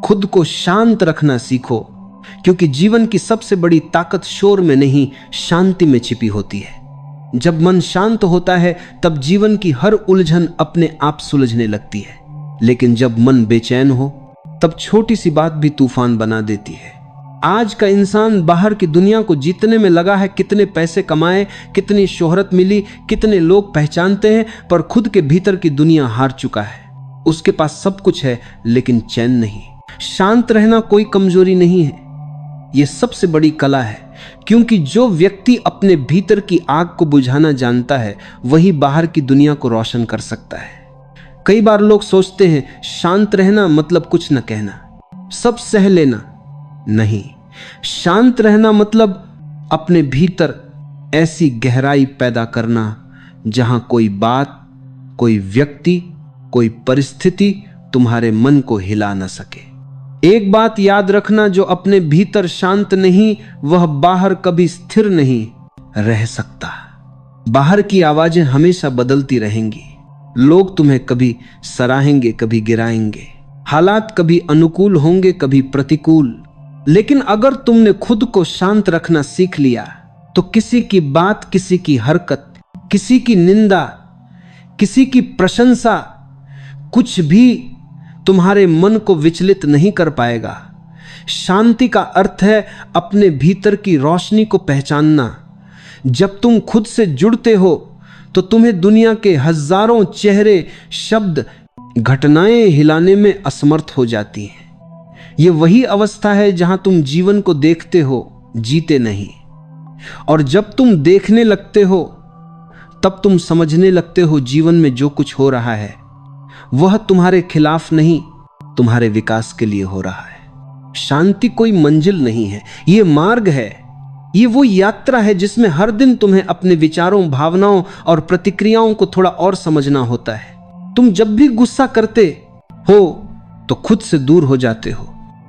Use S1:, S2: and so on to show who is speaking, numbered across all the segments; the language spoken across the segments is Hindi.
S1: खुद को शांत रखना सीखो, क्योंकि जीवन की सबसे बड़ी ताकत शोर में नहीं, शांति में छिपी होती है। जब मन शांत होता है तब जीवन की हर उलझन अपने आप सुलझने लगती है, लेकिन जब मन बेचैन हो तब छोटी सी बात भी तूफान बना देती है। आज का इंसान बाहर की दुनिया को जीतने में लगा है, कितने पैसे कमाए, कितनी शोहरत मिली, कितने लोग पहचानते हैं, पर खुद के भीतर की दुनिया हार चुका है। उसके पास सब कुछ है लेकिन चैन नहीं। शांत रहना कोई कमजोरी नहीं है, यह सबसे बड़ी कला है, क्योंकि जो व्यक्ति अपने भीतर की आग को बुझाना जानता है वही बाहर की दुनिया को रोशन कर सकता है। कई बार लोग सोचते हैं शांत रहना मतलब कुछ न कहना, सब सह लेना। नहीं, शांत रहना मतलब अपने भीतर ऐसी गहराई पैदा करना जहां कोई बात, कोई व्यक्ति, कोई परिस्थिति तुम्हारे मन को हिला न सके। एक बात याद रखना, जो अपने भीतर शांत नहीं वह बाहर कभी स्थिर नहीं रह सकता। बाहर की आवाजें हमेशा बदलती रहेंगी, लोग तुम्हें कभी सराहेंगे, कभी गिराएंगे, हालात कभी अनुकूल होंगे, कभी प्रतिकूल। लेकिन अगर तुमने खुद को शांत रखना सीख लिया तो किसी की बात, किसी की हरकत, किसी की निंदा, किसी की प्रशंसा, कुछ भी तुम्हारे मन को विचलित नहीं कर पाएगा। शांति का अर्थ है अपने भीतर की रोशनी को पहचानना। जब तुम खुद से जुड़ते हो तो तुम्हें दुनिया के हजारों चेहरे, शब्द, घटनाएं हिलाने में असमर्थ हो जाती हैं। ये वही अवस्था है जहां तुम जीवन को देखते हो, जीते नहीं। और जब तुम देखने लगते हो तब तुम समझने लगते हो जीवन में जो कुछ हो रहा है वह तुम्हारे खिलाफ नहीं, तुम्हारे विकास के लिए हो रहा है। शांति कोई मंजिल नहीं है, ये मार्ग है। ये वो यात्रा है जिसमें हर दिन तुम्हें अपने विचारों, भावनाओं और प्रतिक्रियाओं को थोड़ा और समझना होता है। तुम जब भी गुस्सा करते हो तो खुद से दूर हो जाते हो।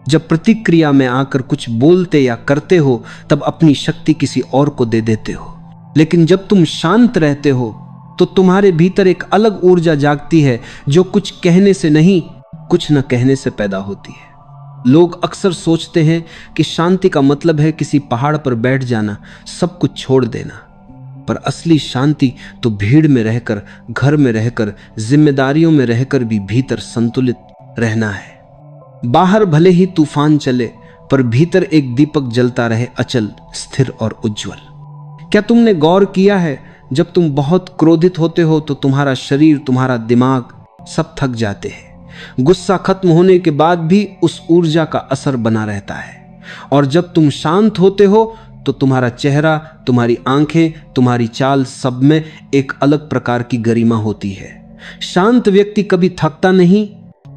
S1: जब प्रतिक्रिया में आकर कुछ बोलते या करते हो तब अपनी शक्ति किसी और को दे देते हो। लेकिन जब तुम शांत रहते हो तो तुम्हारे भीतर एक अलग ऊर्जा जागती है जो कुछ कहने से नहीं, कुछ न कहने से पैदा होती है। लोग अक्सर सोचते हैं कि शांति का मतलब है किसी पहाड़ पर बैठ जाना, सब कुछ छोड़ देना। पर असली शांति तो भीड़ में रहकर, घर में रहकर, जिम्मेदारियों में रहकर भी भीतर संतुलित रहना है। बाहर भले ही तूफान चले पर भीतर एक दीपक जलता रहे, अचल, स्थिर और उज्जवल। क्या तुमने गौर किया है, जब तुम बहुत क्रोधित होते हो तो तुम्हारा शरीर, तुम्हारा दिमाग सब थक जाते हैं। गुस्सा खत्म होने के बाद भी उस ऊर्जा का असर बना रहता है। और जब तुम शांत होते हो तो तुम्हारा चेहरा, तुम्हारी आंखें, तुम्हारी चाल, सब में एक अलग प्रकार की गरिमा होती है। शांत व्यक्ति कभी थकता नहीं,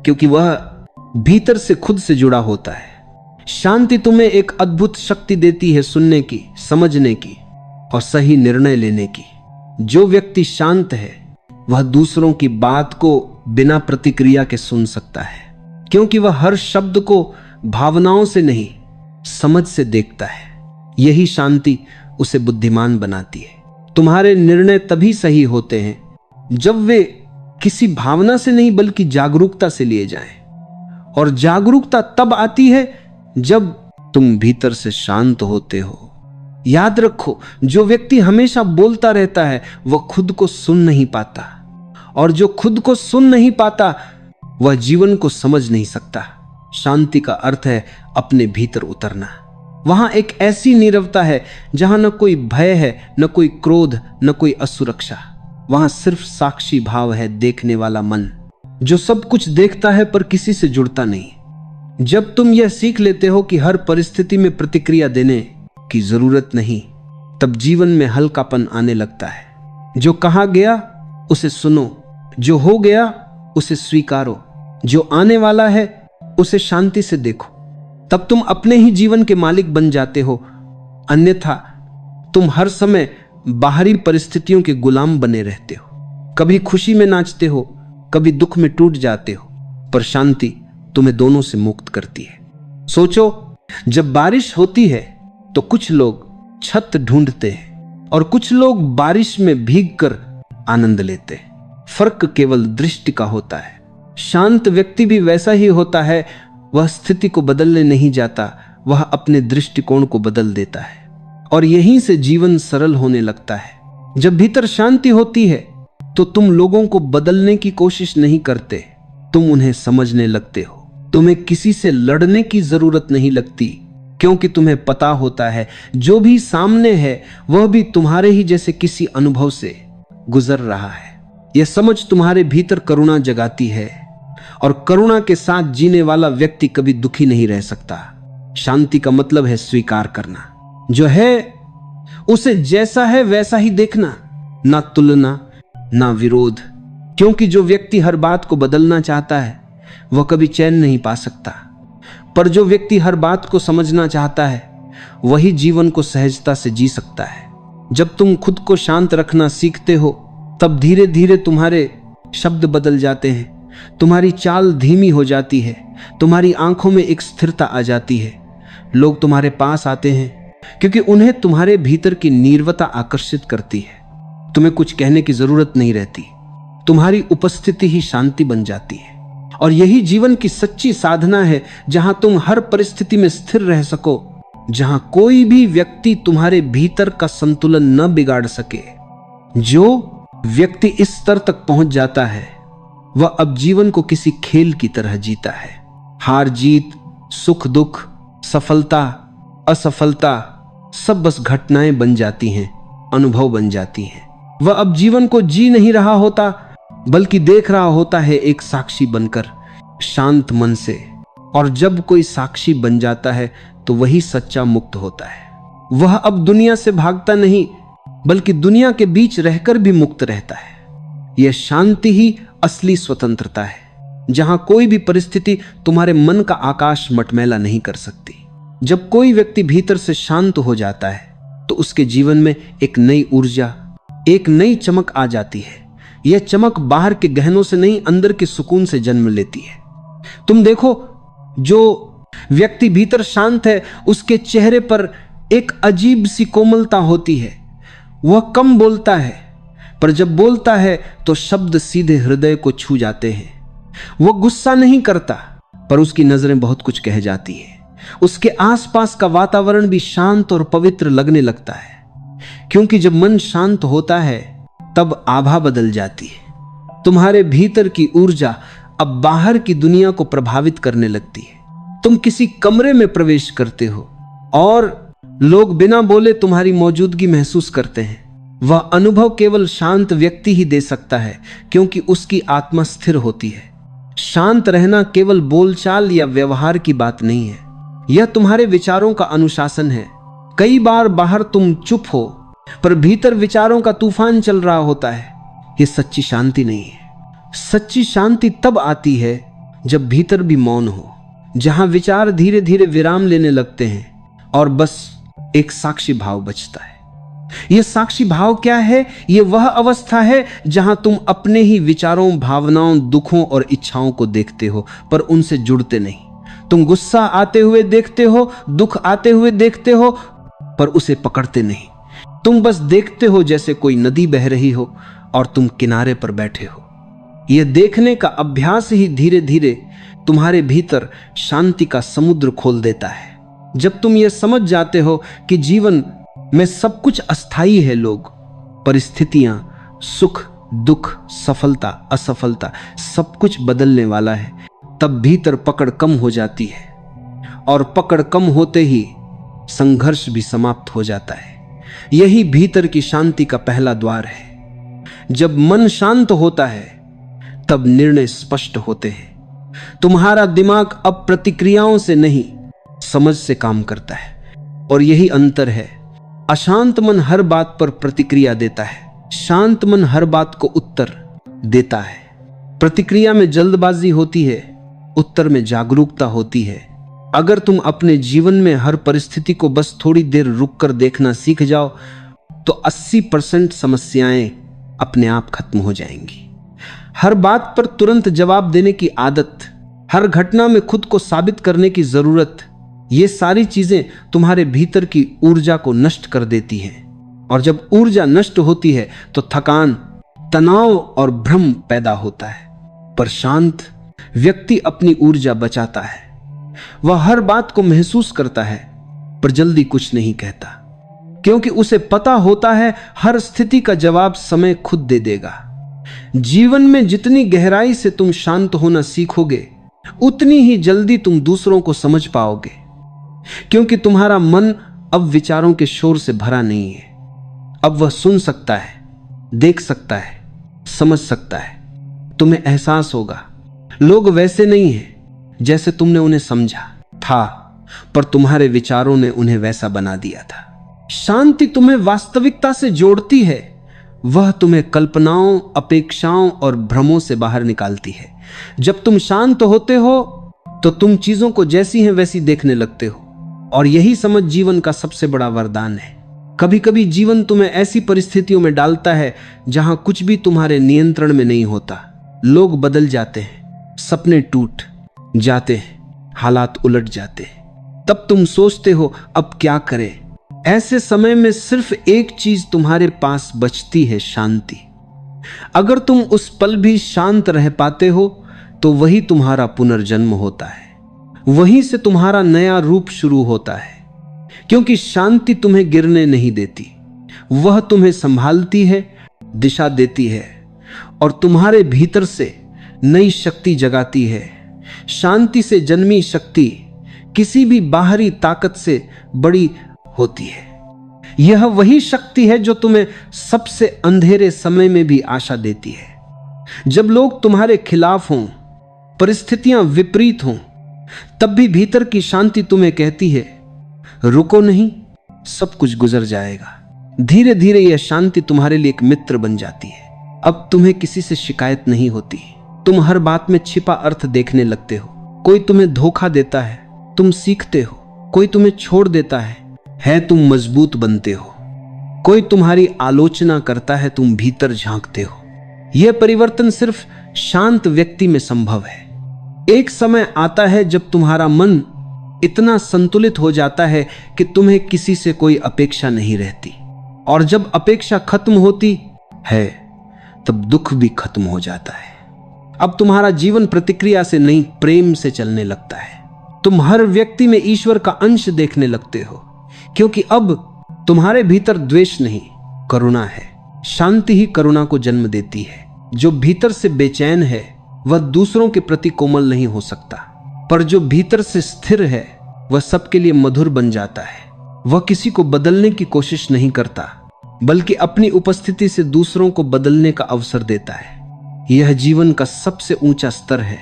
S1: क्योंकि वह भीतर से खुद से जुड़ा होता है। शांति तुम्हें एक अद्भुत शक्ति देती है सुनने की, समझने की और सही निर्णय लेने की। जो व्यक्ति शांत है वह दूसरों की बात को बिना प्रतिक्रिया के सुन सकता है, क्योंकि वह हर शब्द को भावनाओं से नहीं, समझ से देखता है। यही शांति उसे बुद्धिमान बनाती है। तुम्हारे निर्णय तभी सही होते हैं जब वे किसी भावना से नहीं बल्कि जागरूकता से लिए जाएं। और जागरूकता तब आती है जब तुम भीतर से शांत होते हो। याद रखो, जो व्यक्ति हमेशा बोलता रहता है वह खुद को सुन नहीं पाता, और जो खुद को सुन नहीं पाता वह जीवन को समझ नहीं सकता। शांति का अर्थ है अपने भीतर उतरना। वहां एक ऐसी नीरवता है जहां न कोई भय है, न कोई क्रोध, न कोई असुरक्षा। वहां सिर्फ साक्षी भाव है, देखने वाला मन जो सब कुछ देखता है पर किसी से जुड़ता नहीं। जब तुम यह सीख लेते हो कि हर परिस्थिति में प्रतिक्रिया देने की जरूरत नहीं, तब जीवन में हल्कापन आने लगता है। जो कहा गया उसे सुनो, जो हो गया उसे स्वीकारो, जो आने वाला है उसे शांति से देखो। तब तुम अपने ही जीवन के मालिक बन जाते हो। अन्यथा तुम हर समय बाहरी परिस्थितियों के गुलाम बने रहते हो। कभी खुशी में नाचते हो, कभी दुख में टूट जाते हो, पर शांति तुम्हें दोनों से मुक्त करती है। सोचो, जब बारिश होती है तो कुछ लोग छत ढूंढते हैं और कुछ लोग बारिश में भीगकर आनंद लेते हैं। फर्क केवल दृष्टि का होता है। शांत व्यक्ति भी वैसा ही होता है, वह स्थिति को बदलने नहीं जाता, वह अपने दृष्टिकोण को बदल देता है और यहीं से जीवन सरल होने लगता है। जब भीतर शांति होती है तो तुम लोगों को बदलने की कोशिश नहीं करते, तुम उन्हें समझने लगते हो। तुम्हें किसी से लड़ने की जरूरत नहीं लगती, क्योंकि तुम्हें पता होता है जो भी सामने है वह भी तुम्हारे ही जैसे किसी अनुभव से गुजर रहा है। यह समझ तुम्हारे भीतर करुणा जगाती है और करुणा के साथ जीने वाला व्यक्ति कभी दुखी नहीं रह सकता। शांति का मतलब है स्वीकार करना, जो है उसे जैसा है वैसा ही देखना, ना तुलना ना विरोध। क्योंकि जो व्यक्ति हर बात को बदलना चाहता है वह कभी चैन नहीं पा सकता, पर जो व्यक्ति हर बात को समझना चाहता है वही जीवन को सहजता से जी सकता है। जब तुम खुद को शांत रखना सीखते हो तब धीरे धीरे तुम्हारे शब्द बदल जाते हैं, तुम्हारी चाल धीमी हो जाती है, तुम्हारी आंखों में एक स्थिरता आ जाती है। लोग तुम्हारे पास आते हैं क्योंकि उन्हें तुम्हारे भीतर की नीरवता आकर्षित करती है। तुम्हें कुछ कहने की जरूरत नहीं रहती, तुम्हारी उपस्थिति ही शांति बन जाती है। और यही जीवन की सच्ची साधना है, जहां तुम हर परिस्थिति में स्थिर रह सको, जहां कोई भी व्यक्ति तुम्हारे भीतर का संतुलन न बिगाड़ सके। जो व्यक्ति इस स्तर तक पहुंच जाता है वह अब जीवन को किसी खेल की तरह जीता है। हार जीत, सुख दुख, सफलता असफलता सब बस घटनाएं बन जाती हैं, अनुभव बन जाती हैं। वह अब जीवन को जी नहीं रहा होता, बल्कि देख रहा होता है एक साक्षी बनकर, शांत मन से। और जब कोई साक्षी बन जाता है तो वही सच्चा मुक्त होता है। वह अब दुनिया से भागता नहीं, बल्कि दुनिया के बीच रहकर भी मुक्त रहता है। यह शांति ही असली स्वतंत्रता है, जहां कोई भी परिस्थिति तुम्हारे मन का आकाश मटमैला नहीं कर सकती। जब कोई व्यक्ति भीतर से शांत हो जाता है तो उसके जीवन में एक नई ऊर्जा, एक नई चमक आ जाती है। यह चमक बाहर के गहनों से नहीं, अंदर के सुकून से जन्म लेती है। तुम देखो, जो व्यक्ति भीतर शांत है उसके चेहरे पर एक अजीब सी कोमलता होती है। वह कम बोलता है, पर जब बोलता है तो शब्द सीधे हृदय को छू जाते हैं। वह गुस्सा नहीं करता, पर उसकी नजरें बहुत कुछ कह जाती है। उसके आसपास का वातावरण भी शांत और पवित्र लगने लगता है, क्योंकि जब मन शांत होता है तब आभा बदल जाती है। तुम्हारे भीतर की ऊर्जा अब बाहर की दुनिया को प्रभावित करने लगती है। तुम किसी कमरे में प्रवेश करते हो और लोग बिना बोले तुम्हारी मौजूदगी महसूस करते हैं। वह अनुभव केवल शांत व्यक्ति ही दे सकता है, क्योंकि उसकी आत्मा स्थिर होती है। शांत रहना केवल बोलचाल या व्यवहार की बात नहीं है, यह तुम्हारे विचारों का अनुशासन है। कई बार बाहर तुम चुप हो, पर भीतर विचारों का तूफान चल रहा होता है। यह सच्ची शांति नहीं है। सच्ची शांति तब आती है जब भीतर भी मौन हो, जहां विचार धीरे धीरे विराम लेने लगते हैं और बस एक साक्षी भाव बचता है। यह साक्षी भाव क्या है? यह वह अवस्था है जहां तुम अपने ही विचारों, भावनाओं, दुखों और इच्छाओं को देखते हो, पर उनसे जुड़ते नहीं। तुम गुस्सा आते हुए देखते हो, दुख आते हुए देखते हो, पर उसे पकड़ते नहीं। तुम बस देखते हो जैसे कोई नदी बह रही हो और तुम किनारे पर बैठे हो। यह देखने का अभ्यास ही धीरे धीरे तुम्हारे भीतर शांति का समुद्र खोल देता है। जब तुम यह समझ जाते हो कि जीवन में सब कुछ अस्थायी है, लोग, परिस्थितियां, सुख दुख, सफलता असफलता, सब कुछ बदलने वाला है, तब भीतर पकड़ कम हो जाती है। और पकड़ कम होते ही संघर्ष भी समाप्त हो जाता है। यही भीतर की शांति का पहला द्वार है। जब मन शांत होता है तब निर्णय स्पष्ट होते हैं। तुम्हारा दिमाग अब प्रतिक्रियाओं से नहीं, समझ से काम करता है। और यही अंतर है। अशांत मन हर बात पर प्रतिक्रिया देता है, शांत मन हर बात को उत्तर देता है। प्रतिक्रिया में जल्दबाजी होती है, उत्तर में जागरूकता होती है। अगर तुम अपने जीवन में हर परिस्थिति को बस थोड़ी देर रुककर देखना सीख जाओ तो 80% समस्याएं अपने आप खत्म हो जाएंगी। हर बात पर तुरंत जवाब देने की आदत, हर घटना में खुद को साबित करने की जरूरत, ये सारी चीजें तुम्हारे भीतर की ऊर्जा को नष्ट कर देती हैं। और जब ऊर्जा नष्ट होती है तो थकान, तनाव और भ्रम पैदा होता है। पर शांत व्यक्ति अपनी ऊर्जा बचाता है। वह हर बात को महसूस करता है पर जल्दी कुछ नहीं कहता, क्योंकि उसे पता होता है हर स्थिति का जवाब समय खुद दे देगा। जीवन में जितनी गहराई से तुम शांत होना सीखोगे उतनी ही जल्दी तुम दूसरों को समझ पाओगे, क्योंकि तुम्हारा मन अब विचारों के शोर से भरा नहीं है। अब वह सुन सकता है, देख सकता है, समझ सकता है। तुम्हें एहसास होगा लोग वैसे नहीं हैं जैसे तुमने उन्हें समझा था, पर तुम्हारे विचारों ने उन्हें वैसा बना दिया था। शांति तुम्हें वास्तविकता से जोड़ती है, वह तुम्हें कल्पनाओं, अपेक्षाओं और भ्रमों से बाहर निकालती है। जब तुम शांत होते हो तो तुम चीजों को जैसी हैं वैसी देखने लगते हो, और यही समझ जीवन का सबसे बड़ा वरदान है। कभी कभी जीवन तुम्हें ऐसी परिस्थितियों में डालता है जहां कुछ भी तुम्हारे नियंत्रण में नहीं होता। लोग बदल जाते हैं, सपने टूट जाते हैं, हालात उलट जाते हैं। तब तुम सोचते हो अब क्या करें। ऐसे समय में सिर्फ एक चीज तुम्हारे पास बचती है, शांति। अगर तुम उस पल भी शांत रह पाते हो तो वही तुम्हारा पुनर्जन्म होता है, वहीं से तुम्हारा नया रूप शुरू होता है। क्योंकि शांति तुम्हें गिरने नहीं देती, वह तुम्हें संभालती है, दिशा देती है और तुम्हारे भीतर से नई शक्ति जगाती है। शांति से जन्मी शक्ति किसी भी बाहरी ताकत से बड़ी होती है। यह वही शक्ति है जो तुम्हें सबसे अंधेरे समय में भी आशा देती है। जब लोग तुम्हारे खिलाफ हों, परिस्थितियां विपरीत हों, तब भी भीतर की शांति तुम्हें कहती है रुको नहीं, सब कुछ गुजर जाएगा। धीरे धीरे यह शांति तुम्हारे लिए एक मित्र बन जाती है। अब तुम्हें किसी से शिकायत नहीं होती। तुम हर बात में छिपा अर्थ देखने लगते हो। कोई तुम्हें धोखा देता है, तुम सीखते हो। कोई तुम्हें छोड़ देता है तुम मजबूत बनते हो। कोई तुम्हारी आलोचना करता है, तुम भीतर झांकते हो। यह परिवर्तन सिर्फ शांत व्यक्ति में संभव है। एक समय आता है जब तुम्हारा मन इतना संतुलित हो जाता है कि तुम्हें किसी से कोई अपेक्षा नहीं रहती, और जब अपेक्षा खत्म होती है तब दुख भी खत्म हो जाता है। अब तुम्हारा जीवन प्रतिक्रिया से नहीं, प्रेम से चलने लगता है। तुम हर व्यक्ति में ईश्वर का अंश देखने लगते हो, क्योंकि अब तुम्हारे भीतर द्वेष नहीं, करुणा है। शांति ही करुणा को जन्म देती है। जो भीतर से बेचैन है वह दूसरों के प्रति कोमल नहीं हो सकता, पर जो भीतर से स्थिर है वह सबके लिए मधुर बन जाता है। वह किसी को बदलने की कोशिश नहीं करता, बल्कि अपनी उपस्थिति से दूसरों को बदलने का अवसर देता है। यह जीवन का सबसे ऊंचा स्तर है,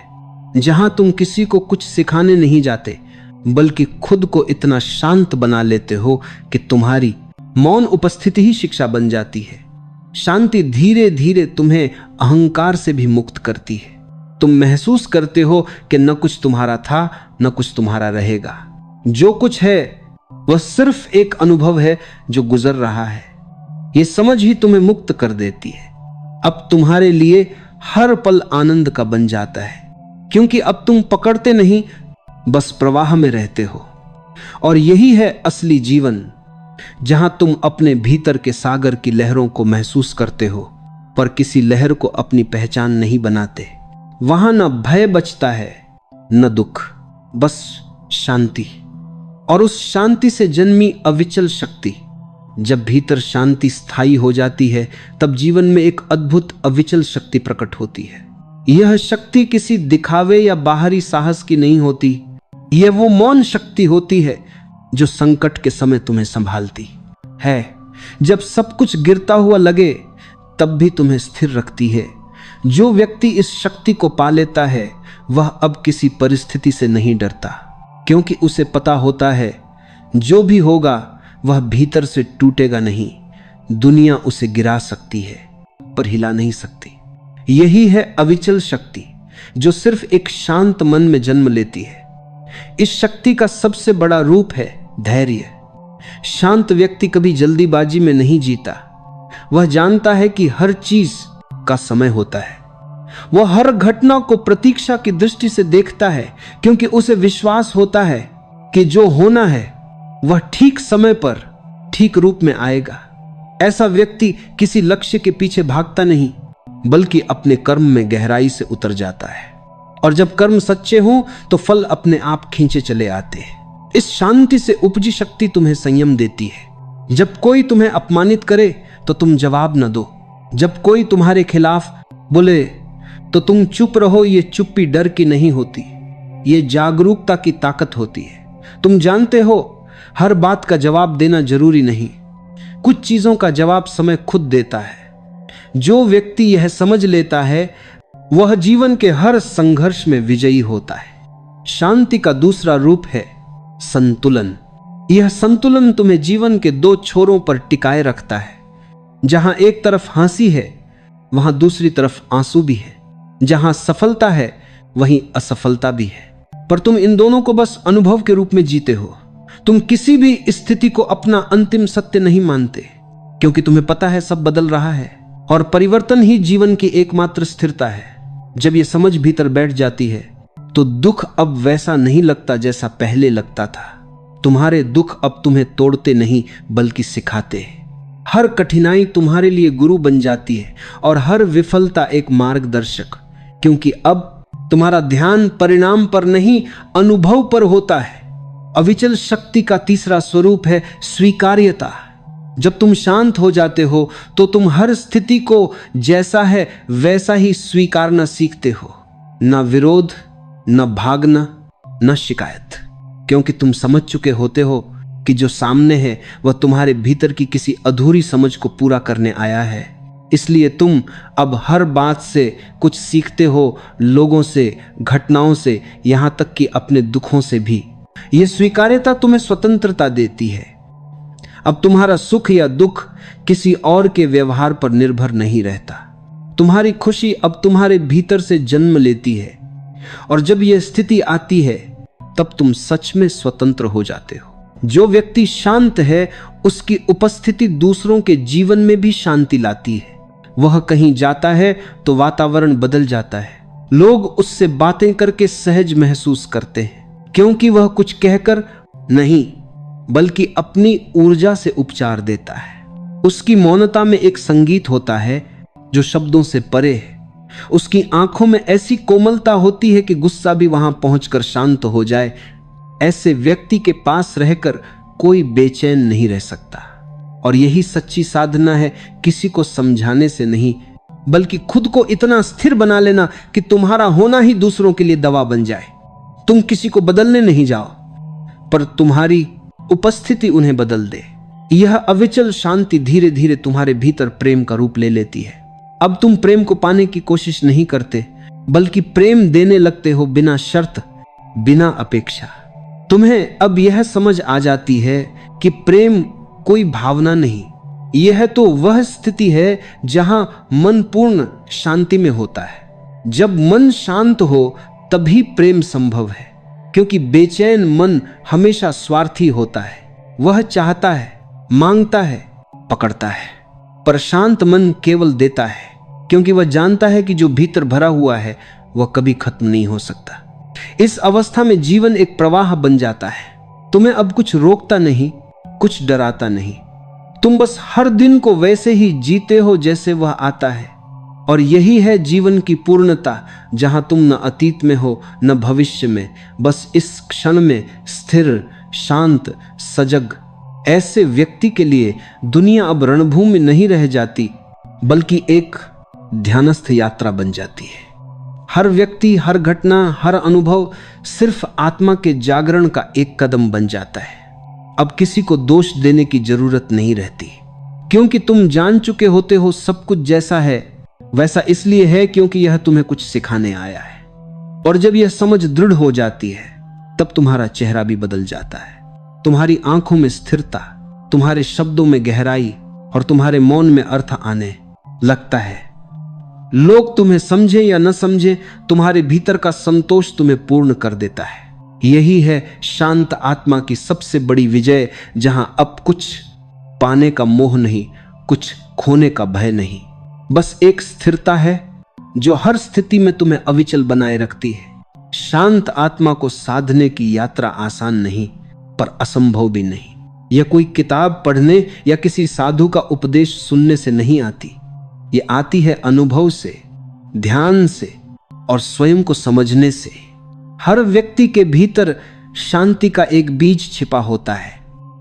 S1: जहां तुम किसी को कुछ सिखाने नहीं जाते, बल्कि खुद को इतना शांत बना लेते हो कि तुम्हारी मौन उपस्थिति ही शिक्षा बन जाती है। शांति धीरे धीरे तुम्हें अहंकार से भी मुक्त करती है। तुम महसूस करते हो कि न कुछ तुम्हारा था, न कुछ तुम्हारा रहेगा। जो कुछ है वह सिर्फ एक अनुभव है जो गुजर रहा है। यह समझ ही तुम्हें मुक्त कर देती है। अब तुम्हारे लिए हर पल आनंद का बन जाता है, क्योंकि अब तुम पकड़ते नहीं, बस प्रवाह में रहते हो। और यही है असली जीवन, जहां तुम अपने भीतर के सागर की लहरों को महसूस करते हो, पर किसी लहर को अपनी पहचान नहीं बनाते। वहां न भय बचता है, न दुख, बस शांति। और उस शांति से जन्मी अविचल शक्ति। जब भीतर शांति स्थायी हो जाती है, तब जीवन में एक अद्भुत अविचल शक्ति प्रकट होती है। यह शक्ति किसी दिखावे या बाहरी साहस की नहीं होती। यह वो मौन शक्ति होती है जो संकट के समय तुम्हें संभालती है। जब सब कुछ गिरता हुआ लगे, तब भी तुम्हें स्थिर रखती है। जो व्यक्ति इस शक्ति को पा लेता है, वह अब किसी परिस्थिति से नहीं डरता, क्योंकि उसे पता होता है जो भी होगा वह भीतर से टूटेगा नहीं। दुनिया उसे गिरा सकती है, पर हिला नहीं सकती। यही है अविचल शक्ति, जो सिर्फ एक शांत मन में जन्म लेती है। इस शक्ति का सबसे बड़ा रूप है धैर्य। शांत व्यक्ति कभी जल्दीबाजी में नहीं जीता। वह जानता है कि हर चीज का समय होता है। वह हर घटना को प्रतीक्षा की दृष्टि से देखता है, क्योंकि उसे विश्वास होता है कि जो होना है वह ठीक समय पर ठीक रूप में आएगा। ऐसा व्यक्ति किसी लक्ष्य के पीछे भागता नहीं, बल्कि अपने कर्म में गहराई से उतर जाता है। और जब कर्म सच्चे हों तो फल अपने आप खींचे चले आते हैं। इस शांति से उपजी शक्ति तुम्हें संयम देती है। जब कोई तुम्हें अपमानित करे तो तुम जवाब न दो। जब कोई तुम्हारे खिलाफ बोले तो तुम चुप रहो। ये चुप्पी डर की नहीं होती, ये जागरूकता की ताकत होती है। तुम जानते हो हर बात का जवाब देना जरूरी नहीं, कुछ चीजों का जवाब समय खुद देता है। जो व्यक्ति यह समझ लेता है वह जीवन के हर संघर्ष में विजयी होता है। शांति का दूसरा रूप है संतुलन। यह संतुलन तुम्हें जीवन के दो छोरों पर टिकाए रखता है। जहां एक तरफ हंसी है वहां दूसरी तरफ आंसू भी है। जहां सफलता है वहीं असफलता भी है। पर तुम इन दोनों को बस अनुभव के रूप में जीते हो। तुम किसी भी स्थिति को अपना अंतिम सत्य नहीं मानते, क्योंकि तुम्हें पता है सब बदल रहा है और परिवर्तन ही जीवन की एकमात्र स्थिरता है। जब यह समझ भीतर बैठ जाती है तो दुख अब वैसा नहीं लगता जैसा पहले लगता था। तुम्हारे दुख अब तुम्हें तोड़ते नहीं बल्कि सिखाते हैं। हर कठिनाई तुम्हारे लिए गुरु बन जाती है और हर विफलता एक मार्गदर्शक, क्योंकि अब तुम्हारा ध्यान परिणाम पर नहीं अनुभव पर होता है। अविचल शक्ति का तीसरा स्वरूप है स्वीकार्यता। जब तुम शांत हो जाते हो तो तुम हर स्थिति को जैसा है वैसा ही स्वीकारना सीखते हो। न विरोध, न भागना, न शिकायत, क्योंकि तुम समझ चुके होते हो कि जो सामने है वह तुम्हारे भीतर की किसी अधूरी समझ को पूरा करने आया है। इसलिए तुम अब हर बात से कुछ सीखते हो, लोगों से, घटनाओं से, यहां तक कि अपने दुखों से भी। यह स्वीकार्यता तुम्हें स्वतंत्रता देती है। अब तुम्हारा सुख या दुख किसी और के व्यवहार पर निर्भर नहीं रहता। तुम्हारी खुशी अब तुम्हारे भीतर से जन्म लेती है, और जब यह स्थिति आती है तब तुम सच में स्वतंत्र हो जाते हो। जो व्यक्ति शांत है उसकी उपस्थिति दूसरों के जीवन में भी शांति लाती है। वह कहीं जाता है तो वातावरण बदल जाता है। लोग उससे बातें करके सहज महसूस करते हैं, क्योंकि वह कुछ कहकर नहीं बल्कि अपनी ऊर्जा से उपचार देता है। उसकी मौनता में एक संगीत होता है जो शब्दों से परे है। उसकी आंखों में ऐसी कोमलता होती है कि गुस्सा भी वहां पहुंचकर शांत हो जाए। ऐसे व्यक्ति के पास रहकर कोई बेचैन नहीं रह सकता। और यही सच्ची साधना है, किसी को समझाने से नहीं बल्कि खुद को इतना स्थिर बना लेना कि तुम्हारा होना ही दूसरों के लिए दवा बन जाए। तुम किसी को बदलने नहीं जाओ, पर तुम्हारी उपस्थिति उन्हें बदल दे। यह अविचल शांति धीरे धीरे तुम्हारे भीतर प्रेम का रूप ले लेती है। अब तुम प्रेम को पाने की कोशिश नहीं करते बल्कि प्रेम देने लगते हो, बिना शर्त, बिना अपेक्षा। तुम्हें अब यह समझ आ जाती है कि प्रेम कोई भावना नहीं, यह तो वह स्थिति है जहां मन पूर्ण शांति में होता है। जब मन शांत हो तभी प्रेम संभव है, क्योंकि बेचैन मन हमेशा स्वार्थी होता है। वह चाहता है, मांगता है, पकड़ता है। पर शांत मन केवल देता है, क्योंकि वह जानता है कि जो भीतर भरा हुआ है वह कभी खत्म नहीं हो सकता। इस अवस्था में जीवन एक प्रवाह बन जाता है। तुम्हें अब कुछ रोकता नहीं, कुछ डराता नहीं। तुम बस हर दिन को वैसे ही जीते हो जैसे वह आता है। और यही है जीवन की पूर्णता, जहां तुम न अतीत में हो न भविष्य में, बस इस क्षण में स्थिर, शांत, सजग। ऐसे व्यक्ति के लिए दुनिया अब रणभूमि नहीं रह जाती बल्कि एक ध्यानस्थ यात्रा बन जाती है। हर व्यक्ति, हर घटना, हर अनुभव सिर्फ आत्मा के जागरण का एक कदम बन जाता है। अब किसी को दोष देने की जरूरत नहीं रहती, क्योंकि तुम जान चुके होते हो सब कुछ जैसा है वैसा इसलिए है क्योंकि यह तुम्हें कुछ सिखाने आया है। और जब यह समझ दृढ़ हो जाती है तब तुम्हारा चेहरा भी बदल जाता है। तुम्हारी आंखों में स्थिरता, तुम्हारे शब्दों में गहराई और तुम्हारे मौन में अर्थ आने लगता है। लोग तुम्हें समझे या न समझे, तुम्हारे भीतर का संतोष तुम्हें पूर्ण कर देता है। यही है शांत आत्मा की सबसे बड़ी विजय, जहां अब कुछ पाने का मोह नहीं, कुछ खोने का भय नहीं, बस एक स्थिरता है जो हर स्थिति में तुम्हें अविचल बनाए रखती है। शांत आत्मा को साधने की यात्रा आसान नहीं, पर असंभव भी नहीं। यह कोई किताब पढ़ने या किसी साधु का उपदेश सुनने से नहीं आती। ये आती है अनुभव से, ध्यान से, और स्वयं को समझने से। हर व्यक्ति के भीतर शांति का एक बीज छिपा होता है,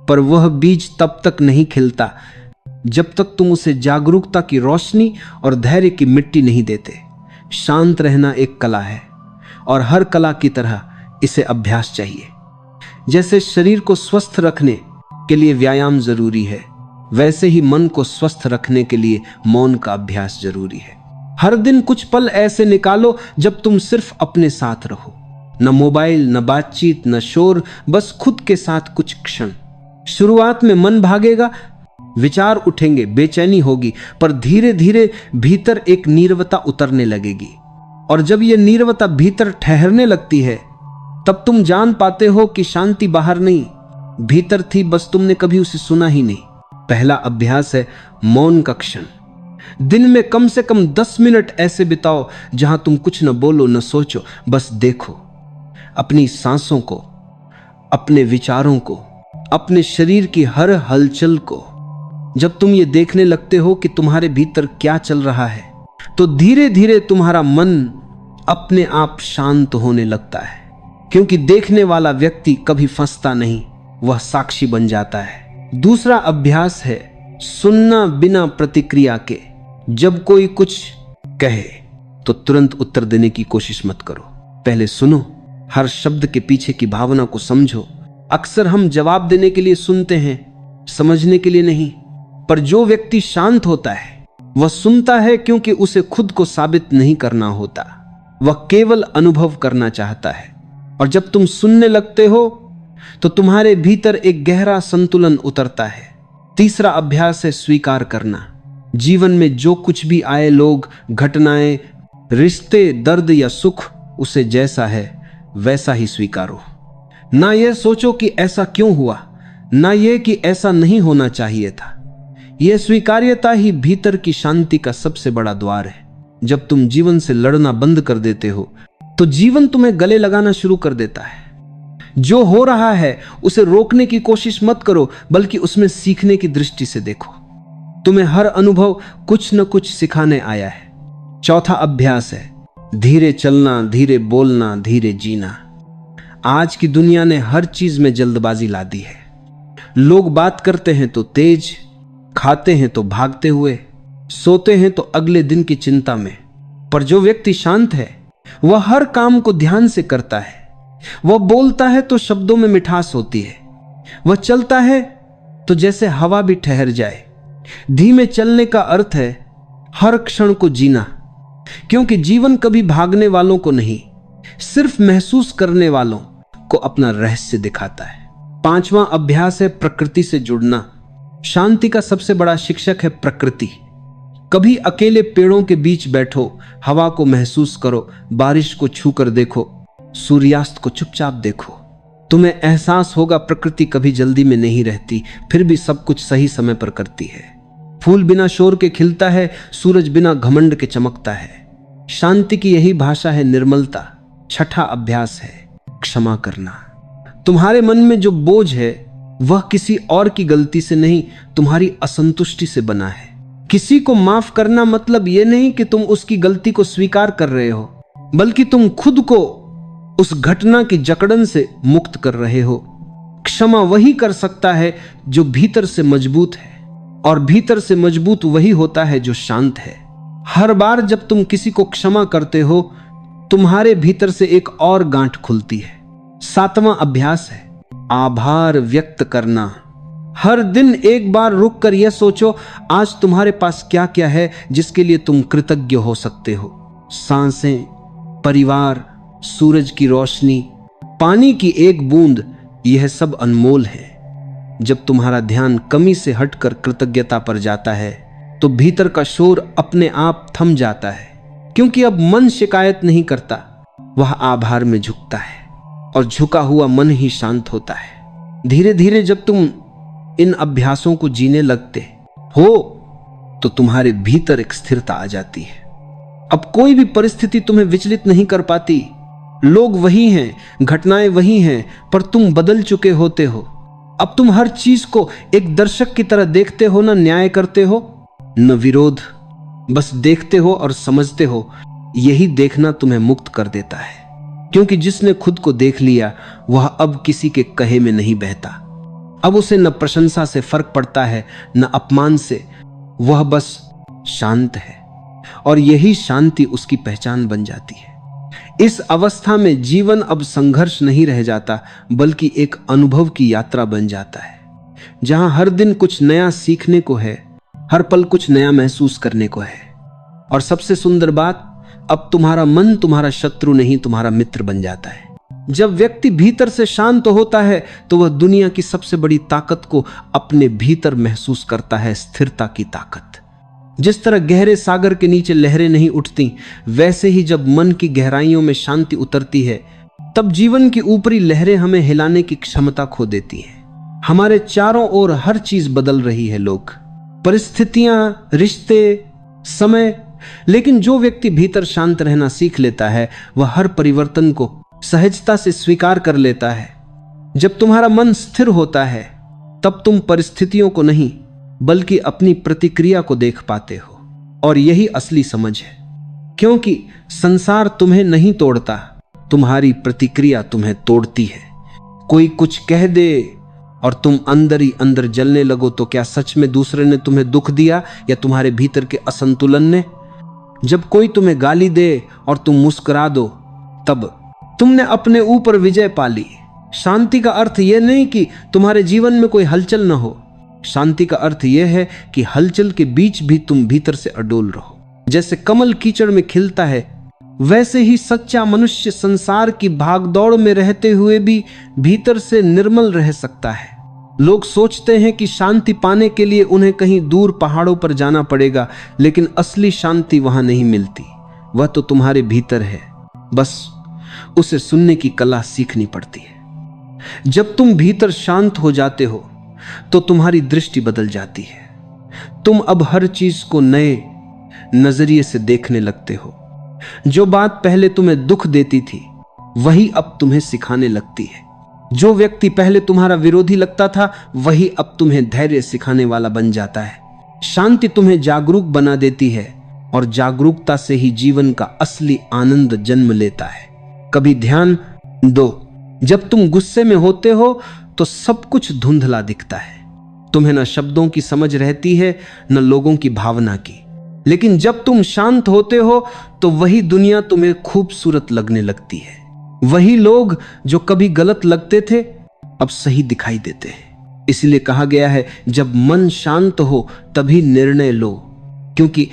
S1: पर वह बीज तब तक नहीं खिलता जब तक तुम उसे जागरूकता की रोशनी और धैर्य की मिट्टी नहीं देते। शांत रहना एक कला है, और हर कला की तरह इसे अभ्यास चाहिए। जैसे शरीर को स्वस्थ रखने के लिए व्यायाम जरूरी है, वैसे ही मन को स्वस्थ रखने के लिए मौन का अभ्यास जरूरी है। हर दिन कुछ पल ऐसे निकालो जब तुम सिर्फ अपने साथ रहो, न मोबाइल, न बातचीत, न शोर, बस खुद के साथ कुछ क्षण। शुरुआत में मन भागेगा, विचार उठेंगे, बेचैनी होगी, पर धीरे धीरे भीतर एक नीरवता उतरने लगेगी। और जब यह नीरवता भीतर ठहरने लगती है, तब तुम जान पाते हो कि शांति बाहर नहीं, भीतर थी, बस तुमने कभी उसे सुना ही नहीं। पहला अभ्यास है मौन का क्षण। दिन में कम से कम 10 मिनट ऐसे बिताओ जहां तुम कुछ न बोलो, न सोचो, बस देखो अपनी सांसों को, अपने विचारों को, अपने शरीर की हर हलचल को। जब तुम ये देखने लगते हो कि तुम्हारे भीतर क्या चल रहा है, तो धीरे धीरे तुम्हारा मन अपने आप शांत होने लगता है, क्योंकि देखने वाला व्यक्ति कभी फंसता नहीं, वह साक्षी बन जाता है। दूसरा अभ्यास है सुनना बिना प्रतिक्रिया के। जब कोई कुछ कहे तो तुरंत उत्तर देने की कोशिश मत करो, पहले सुनो, हर शब्द के पीछे की भावना को समझो। अक्सर हम जवाब देने के लिए सुनते हैं, समझने के लिए नहीं। पर जो व्यक्ति शांत होता है वह सुनता है क्योंकि उसे खुद को साबित नहीं करना होता, वह केवल अनुभव करना चाहता है। और जब तुम सुनने लगते हो तो तुम्हारे भीतर एक गहरा संतुलन उतरता है। तीसरा अभ्यास है स्वीकार करना। जीवन में जो कुछ भी आए, लोग, घटनाएं, रिश्ते, दर्द या सुख, उसे जैसा है वैसा ही स्वीकारो। ना यह सोचो कि ऐसा क्यों हुआ, ना यह कि ऐसा नहीं होना चाहिए था। यह स्वीकार्यता ही भीतर की शांति का सबसे बड़ा द्वार है। जब तुम जीवन से लड़ना बंद कर देते हो तो जीवन तुम्हें गले लगाना शुरू कर देता है। जो हो रहा है उसे रोकने की कोशिश मत करो, बल्कि उसमें सीखने की दृष्टि से देखो। तुम्हें हर अनुभव कुछ न कुछ सिखाने आया है। चौथा अभ्यास है धीरे चलना, धीरे बोलना, धीरे जीना। आज की दुनिया ने हर चीज में जल्दबाजी ला दी है। लोग बात करते हैं तो तेज, खाते हैं तो भागते हुए, सोते हैं तो अगले दिन की चिंता में। पर जो व्यक्ति शांत है वह हर काम को ध्यान से करता है। वह बोलता है तो शब्दों में मिठास होती है। वह चलता है तो जैसे हवा भी ठहर जाए। धीमे चलने का अर्थ है हर क्षण को जीना, क्योंकि जीवन कभी भागने वालों को नहीं, सिर्फ महसूस करने वालों को अपना रहस्य दिखाता है। पांचवा अभ्यास है प्रकृति से जुड़ना। शांति का सबसे बड़ा शिक्षक है प्रकृति। कभी अकेले पेड़ों के बीच बैठो, हवा को महसूस करो, बारिश को छू कर देखो, सूर्यास्त को चुपचाप देखो। तुम्हें एहसास होगा प्रकृति कभी जल्दी में नहीं रहती, फिर भी सब कुछ सही समय पर करती है। फूल बिना शोर के खिलता है, सूरज बिना घमंड के चमकता है। शांति की यही भाषा है निर्मलता। छठा अभ्यास है क्षमा करना। तुम्हारे मन में जो बोझ है वह किसी और की गलती से नहीं, तुम्हारी असंतुष्टि से बना है। किसी को माफ करना मतलब यह नहीं कि तुम उसकी गलती को स्वीकार कर रहे हो, बल्कि तुम खुद को उस घटना की जकड़न से मुक्त कर रहे हो। क्षमा वही कर सकता है जो भीतर से मजबूत है, और भीतर से मजबूत वही होता है जो शांत है। हर बार जब तुम किसी को क्षमा करते हो, तुम्हारे भीतर से एक और गांठ खुलती है। सातवां अभ्यास है आभार व्यक्त करना। हर दिन एक बार रुक कर यह सोचो, आज तुम्हारे पास क्या क्या है जिसके लिए तुम कृतज्ञ हो सकते हो। सांसें, परिवार, सूरज की रोशनी, पानी की एक बूंद, यह सब अनमोल है। जब तुम्हारा ध्यान कमी से हटकर कृतज्ञता पर जाता है तो भीतर का शोर अपने आप थम जाता है, क्योंकि अब मन शिकायत नहीं करता, वह आभार में झुकता है, और झुका हुआ मन ही शांत होता है। धीरे धीरे जब तुम इन अभ्यासों को जीने लगते हो तो तुम्हारे भीतर एक स्थिरता आ जाती है। अब कोई भी परिस्थिति तुम्हें विचलित नहीं कर पाती। लोग वही हैं, घटनाएं वही हैं, पर तुम बदल चुके होते हो। अब तुम हर चीज को एक दर्शक की तरह देखते हो, न न्याय करते हो न विरोध, बस देखते हो और समझते हो यही देखना तुम्हें मुक्त कर देता है, क्योंकि जिसने खुद को देख लिया वह अब किसी के कहे में नहीं बहता। अब उसे न प्रशंसा से फर्क पड़ता है न अपमान से, वह बस शांत है और यही शांति उसकी पहचान बन जाती है। इस अवस्था में जीवन अब संघर्ष नहीं रह जाता, बल्कि एक अनुभव की यात्रा बन जाता है, जहां हर दिन कुछ नया सीखने को है, हर पल कुछ नया महसूस करने को है। और सबसे सुंदर बात, अब तुम्हारा मन तुम्हारा शत्रु नहीं, तुम्हारा मित्र बन जाता है। जब व्यक्ति भीतर से शांत होता है तो वह दुनिया की सबसे बड़ी ताकत को अपने भीतर महसूस करता है, स्थिरता की ताकत। जिस तरह गहरे सागर के नीचे लहरें नहीं उठती, वैसे ही जब मन की गहराइयों में शांति उतरती है, तब जीवन की ऊपरी लहरें हमें हिलाने की क्षमता खो देती हैं। हमारे चारों ओर हर चीज बदल रही है, लोग, परिस्थितियां, रिश्ते, समय, लेकिन जो व्यक्ति भीतर शांत रहना सीख लेता है वह हर परिवर्तन को सहजता से स्वीकार कर लेता है। जब तुम्हारा मन स्थिर होता है तब तुम परिस्थितियों को नहीं बल्कि अपनी प्रतिक्रिया को देख पाते हो, और यही असली समझ है। क्योंकि संसार तुम्हें नहीं तोड़ता, तुम्हारी प्रतिक्रिया तुम्हें तोड़ती है। कोई कुछ कह दे और तुम अंदर ही अंदर जलने लगो तो क्या सच में दूसरे ने तुम्हें दुख दिया या तुम्हारे भीतर के असंतुलन ने? जब कोई तुम्हें गाली दे और तुम मुस्कुरा दो, तब तुमने अपने ऊपर विजय पा ली। शांति का अर्थ यह नहीं कि तुम्हारे जीवन में कोई हलचल न हो, शांति का अर्थ यह है कि हलचल के बीच भी तुम भीतर से अडोल रहो। जैसे कमल कीचड़ में खिलता है, वैसे ही सच्चा मनुष्य संसार की भागदौड़ में रहते हुए भी भीतर से निर्मल रह सकता है। लोग सोचते हैं कि शांति पाने के लिए उन्हें कहीं दूर पहाड़ों पर जाना पड़ेगा, लेकिन असली शांति वहां नहीं मिलती, वह तो तुम्हारे भीतर है, बस उसे सुनने की कला सीखनी पड़ती है। जब तुम भीतर शांत हो जाते हो तो तुम्हारी दृष्टि बदल जाती है। तुम अब हर चीज को नए नजरिए से देखने लगते हो। जो बात पहले तुम्हें दुख देती थी वही अब तुम्हें सिखाने लगती है। जो व्यक्ति पहले तुम्हारा विरोधी लगता था वही अब तुम्हें धैर्य सिखाने वाला बन जाता है। शांति तुम्हें जागरूक बना देती है और जागरूकता से ही जीवन का असली आनंद जन्म लेता है। कभी ध्यान दो, जब तुम गुस्से में होते हो तो सब कुछ धुंधला दिखता है। तुम्हें न शब्दों की समझ रहती है न लोगों की भावना की। लेकिन जब तुम शांत होते हो तो वही दुनिया तुम्हें खूबसूरत लगने लगती है। वही लोग जो कभी गलत लगते थे अब सही दिखाई देते हैं। इसलिए कहा गया है, जब मन शांत हो तभी निर्णय लो, क्योंकि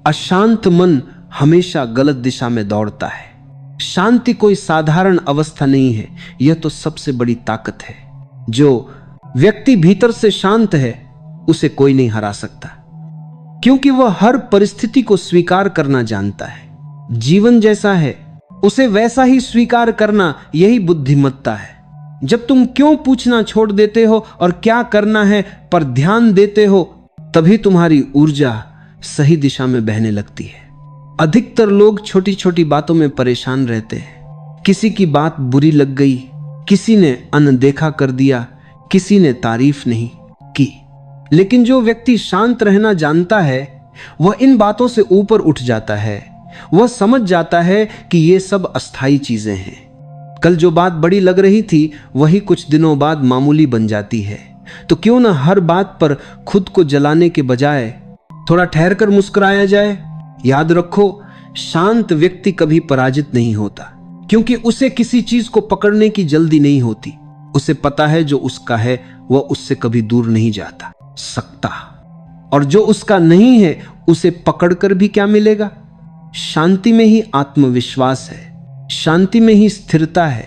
S1: अशांत मन हमेशा गलत दिशा में दौड़ता है। शांति कोई साधारण अवस्था नहीं है, यह तो सबसे बड़ी ताकत है। जो व्यक्ति भीतर से शांत है उसे कोई नहीं हरा सकता, क्योंकि वह हर परिस्थिति को स्वीकार करना जानता है। जीवन जैसा है उसे वैसा ही स्वीकार करना, यही बुद्धिमत्ता है। जब तुम क्यों पूछना छोड़ देते हो और क्या करना है पर ध्यान देते हो, तभी तुम्हारी ऊर्जा सही दिशा में बहने लगती है। अधिकतर लोग छोटी छोटी बातों में परेशान रहते हैं। किसी की बात बुरी लग गई, किसी ने अनदेखा कर दिया, किसी ने तारीफ नहीं की। लेकिन जो व्यक्ति शांत रहना जानता है वह इन बातों से ऊपर उठ जाता है। वह समझ जाता है कि ये सब अस्थाई चीजें हैं। कल जो बात बड़ी लग रही थी वही कुछ दिनों बाद मामूली बन जाती है। तो क्यों न हर बात पर खुद को जलाने के बजाय थोड़ा ठहर कर मुस्कुराया जाए। याद रखो, शांत व्यक्ति कभी पराजित नहीं होता, क्योंकि उसे किसी चीज को पकड़ने की जल्दी नहीं होती। उसे पता है जो उसका है वह उससे कभी दूर नहीं जाता सकता, और जो उसका नहीं है उसे पकड़कर भी क्या मिलेगा। शांति में ही आत्मविश्वास है, शांति में ही स्थिरता है,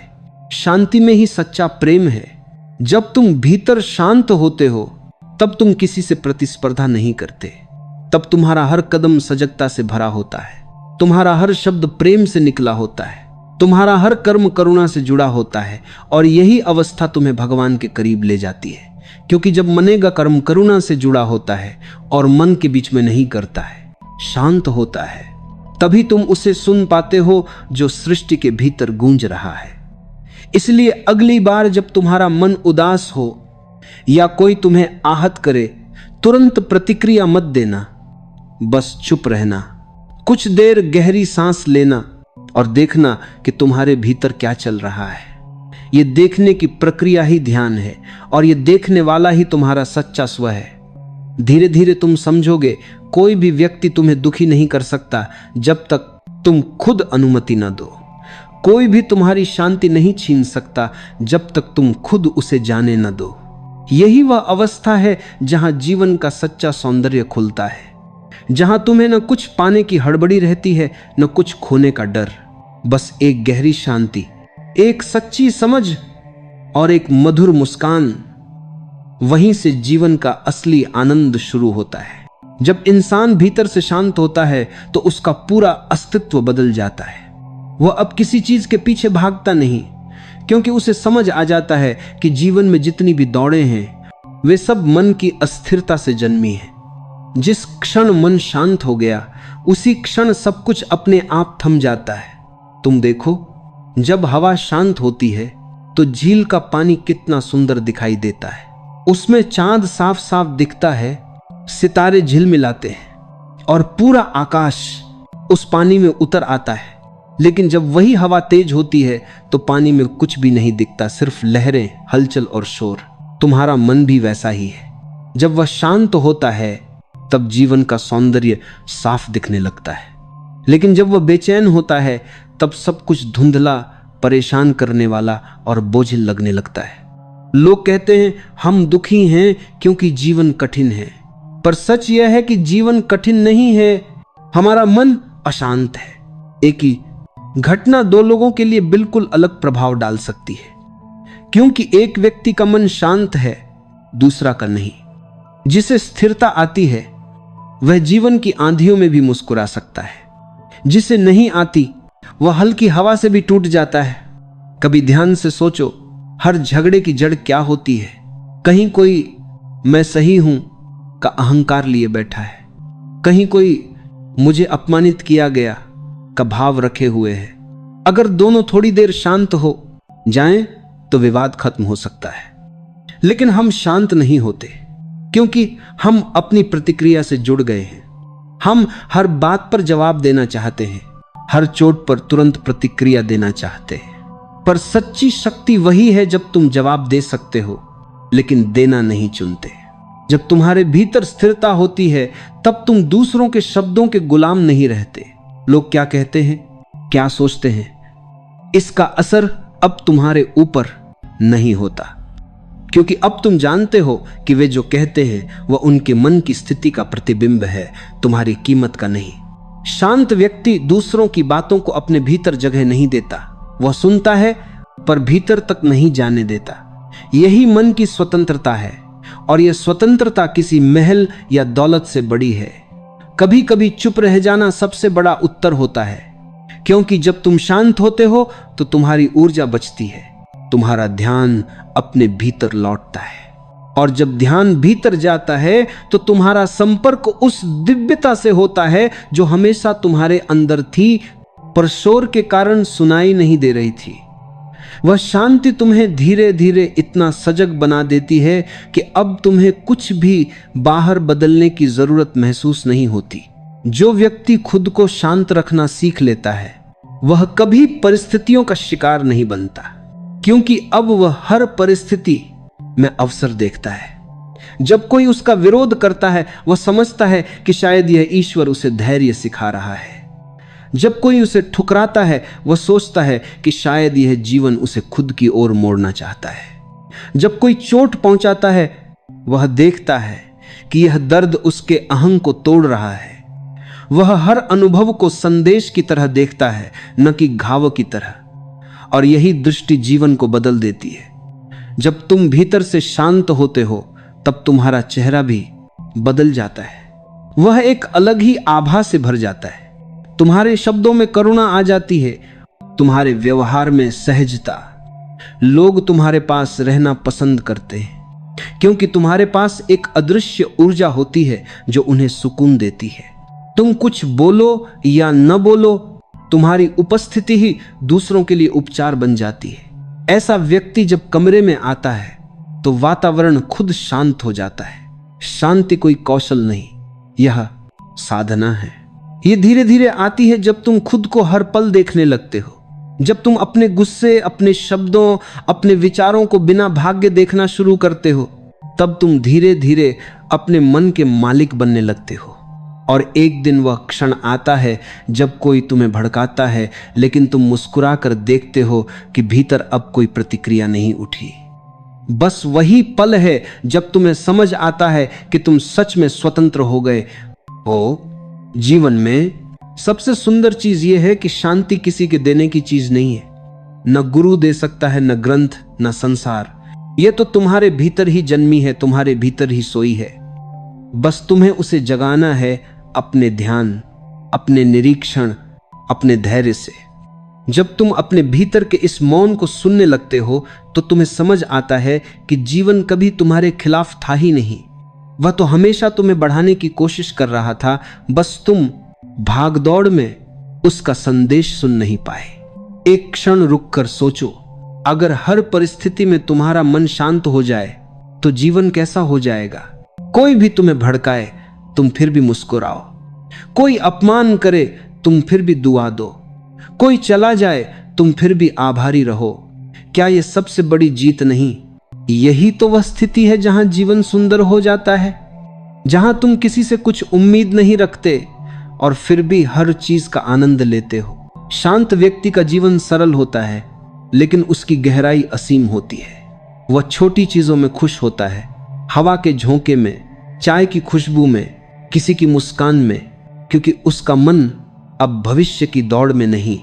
S1: शांति में ही सच्चा प्रेम है। जब तुम भीतर शांत होते हो तब तुम किसी से प्रतिस्पर्धा नहीं करते। तब तुम्हारा हर कदम सजगता से भरा होता है, तुम्हारा हर शब्द प्रेम से निकला होता है, तुम्हारा हर कर्म करुणा से जुड़ा होता है। और यही अवस्था तुम्हें भगवान के करीब ले जाती है, क्योंकि जब मने का कर्म करुणा से जुड़ा होता है और मन के बीच में नहीं करता है, शांत होता है, तभी तुम उसे सुन पाते हो जो सृष्टि के भीतर गूंज रहा है। इसलिए अगली बार जब तुम्हारा मन उदास हो या कोई तुम्हें आहत करे, तुरंत प्रतिक्रिया मत देना, बस चुप रहना कुछ देर गहरी सांस लेना और देखना कि तुम्हारे भीतर क्या चल रहा है। ये देखने की प्रक्रिया ही ध्यान है और ये देखने वाला ही तुम्हारा सच्चा स्व है। धीरे धीरे तुम समझोगे कोई भी व्यक्ति तुम्हें दुखी नहीं कर सकता जब तक तुम खुद अनुमति न दो। कोई भी तुम्हारी शांति नहीं छीन सकता जब तक तुम खुद उसे जाने न दो। यही वह अवस्था है जहां जीवन का सच्चा सौंदर्य खुलता है, जहां तुम्हें न कुछ पाने की हड़बड़ी रहती है न कुछ खोने का डर। बस एक गहरी शांति, एक सच्ची समझ और एक मधुर मुस्कान। वहीं से जीवन का असली आनंद शुरू होता है। जब इंसान भीतर से शांत होता है तो उसका पूरा अस्तित्व बदल जाता है। वह अब किसी चीज के पीछे भागता नहीं, क्योंकि उसे समझ आ जाता है कि जीवन में जितनी भी दौड़े हैं वे सब मन की अस्थिरता से जन्मी हैं। जिस क्षण मन शांत हो गया उसी क्षण सब कुछ अपने आप थम जाता है। तुम देखो, जब हवा शांत होती है तो झील का पानी कितना सुंदर दिखाई देता है। उसमें चांद साफ साफ दिखता है, सितारे झिलमिलाते हैं और पूरा आकाश उस पानी में उतर आता है। लेकिन जब वही हवा तेज होती है तो पानी में कुछ भी नहीं दिखता, सिर्फ लहरें, हलचल और शोर। तुम्हारा मन भी वैसा ही है। जब वह शांत होता है तब जीवन का सौंदर्य साफ दिखने लगता है, लेकिन जब वह बेचैन होता है तब सब कुछ धुंधला, परेशान करने वाला और बोझिल लगने लगता है। लोग कहते हैं हम दुखी हैं क्योंकि जीवन कठिन है, पर सच यह है कि जीवन कठिन नहीं है, हमारा मन अशांत है। एक ही घटना दो लोगों के लिए बिल्कुल अलग प्रभाव डाल सकती है, क्योंकि एक व्यक्ति का मन शांत है, दूसरा का नहीं। जिसे स्थिरता आती है वह जीवन की आंधियों में भी मुस्कुरा सकता है, जिसे नहीं आती वह हल्की हवा से भी टूट जाता है। कभी ध्यान से सोचो, हर झगड़े की जड़ क्या होती है? कहीं कोई मैं सही हूं का अहंकार लिए बैठा है, कहीं कोई मुझे अपमानित किया गया का भाव रखे हुए है। अगर दोनों थोड़ी देर शांत हो जाएं तो विवाद खत्म हो सकता है, लेकिन हम शांत नहीं होते क्योंकि हम अपनी प्रतिक्रिया से जुड़ गए हैं। हम हर बात पर जवाब देना चाहते हैं, हर चोट पर तुरंत प्रतिक्रिया देना चाहते हैं। पर सच्ची शक्ति वही है जब तुम जवाब दे सकते हो लेकिन देना नहीं चुनते। जब तुम्हारे भीतर स्थिरता होती है तब तुम दूसरों के शब्दों के गुलाम नहीं रहते। लोग क्या कहते हैं, क्या सोचते हैं, इसका असर अब तुम्हारे ऊपर नहीं होता, क्योंकि अब तुम जानते हो कि वे जो कहते हैं वह उनके मन की स्थिति का प्रतिबिंब है, तुम्हारी कीमत का नहीं। शांत व्यक्ति दूसरों की बातों को अपने भीतर जगह नहीं देता। वह सुनता है पर भीतर तक नहीं जाने देता। यही मन की स्वतंत्रता है, और यह स्वतंत्रता किसी महल या दौलत से बड़ी है। कभी कभी चुप रह जाना सबसे बड़ा उत्तर होता है, क्योंकि जब तुम शांत होते हो तो तुम्हारी ऊर्जा बचती है, तुम्हारा ध्यान अपने भीतर लौटता है, और जब ध्यान भीतर जाता है तो तुम्हारा संपर्क उस दिव्यता से होता है जो हमेशा तुम्हारे अंदर थी पर शोर के कारण सुनाई नहीं दे रही थी। वह शांति तुम्हें धीरे धीरे इतना सजग बना देती है कि अब तुम्हें कुछ भी बाहर बदलने की जरूरत महसूस नहीं होती। जो व्यक्ति खुद को शांत रखना सीख लेता है वह कभी परिस्थितियों का शिकार नहीं बनता, क्योंकि अब वह हर परिस्थिति में अवसर देखता है। जब कोई उसका विरोध करता है वह समझता है कि शायद यह ईश्वर उसे धैर्य सिखा रहा है। जब कोई उसे ठुकराता है वह सोचता है कि शायद यह जीवन उसे खुद की ओर मोड़ना चाहता है। जब कोई चोट पहुंचाता है वह देखता है कि यह दर्द उसके अहंग को तोड़ रहा है। वह हर अनुभव को संदेश की तरह देखता है, न कि घाव की तरह, और यही दृष्टि जीवन को बदल देती है। जब तुम भीतर से शांत होते हो तब तुम्हारा चेहरा भी बदल जाता है। वह एक अलग ही आभा से भर जाता है। तुम्हारे शब्दों में करुणा आ जाती है, तुम्हारे व्यवहार में सहजता। लोग तुम्हारे पास रहना पसंद करते हैं क्योंकि तुम्हारे पास एक अदृश्य ऊर्जा होती है जो उन्हें सुकून देती है। तुम कुछ बोलो या न बोलो, तुम्हारी उपस्थिति ही दूसरों के लिए उपचार बन जाती है। ऐसा व्यक्ति जब कमरे में आता है तो वातावरण खुद शांत हो जाता है। शांति कोई कौशल नहीं, यह साधना है। ये धीरे धीरे आती है जब तुम खुद को हर पल देखने लगते हो, जब तुम अपने गुस्से, अपने शब्दों, अपने विचारों को बिना भाग्य देखना शुरू करते हो, तब तुम धीरे धीरे अपने मन के मालिक बनने लगते हो। और एक दिन वह क्षण आता है जब कोई तुम्हें भड़काता है, लेकिन तुम मुस्कुरा कर देखते हो कि भीतर अब कोई प्रतिक्रिया नहीं उठी। बस वही पल है जब तुम्हें समझ आता है कि तुम सच में स्वतंत्र हो गए हो। जीवन में सबसे सुंदर चीज यह है कि शांति किसी के देने की चीज नहीं है। न गुरु दे सकता है, न ग्रंथ, न संसार। यह तो तुम्हारे भीतर ही जन्मी है, तुम्हारे भीतर ही सोई है। बस तुम्हें उसे जगाना है अपने ध्यान, अपने निरीक्षण, अपने धैर्य से। जब तुम अपने भीतर के इस मौन को सुनने लगते हो तो तुम्हें समझ आता है कि जीवन कभी तुम्हारे खिलाफ था ही नहीं। वह तो हमेशा तुम्हें बढ़ाने की कोशिश कर रहा था, बस तुम भागदौड़ में उसका संदेश सुन नहीं पाए। एक क्षण रुककर सोचो, अगर हर परिस्थिति में तुम्हारा मन शांत हो जाए तो जीवन कैसा हो जाएगा। कोई भी तुम्हें भड़काए तुम फिर भी मुस्कुराओ, कोई अपमान करे तुम फिर भी दुआ दो, कोई चला जाए तुम फिर भी आभारी रहो। क्या यह सबसे बड़ी जीत नहीं? यही तो वह स्थिति है जहां जीवन सुंदर हो जाता है, जहां तुम किसी से कुछ उम्मीद नहीं रखते और फिर भी हर चीज का आनंद लेते हो। शांत व्यक्ति का जीवन सरल होता है, लेकिन उसकी गहराई असीम होती है। वह छोटी चीजों में खुश होता है, हवा के झोंके में, चाय की खुशबू में, किसी की मुस्कान में, क्योंकि उसका मन अब भविष्य की दौड़ में नहीं,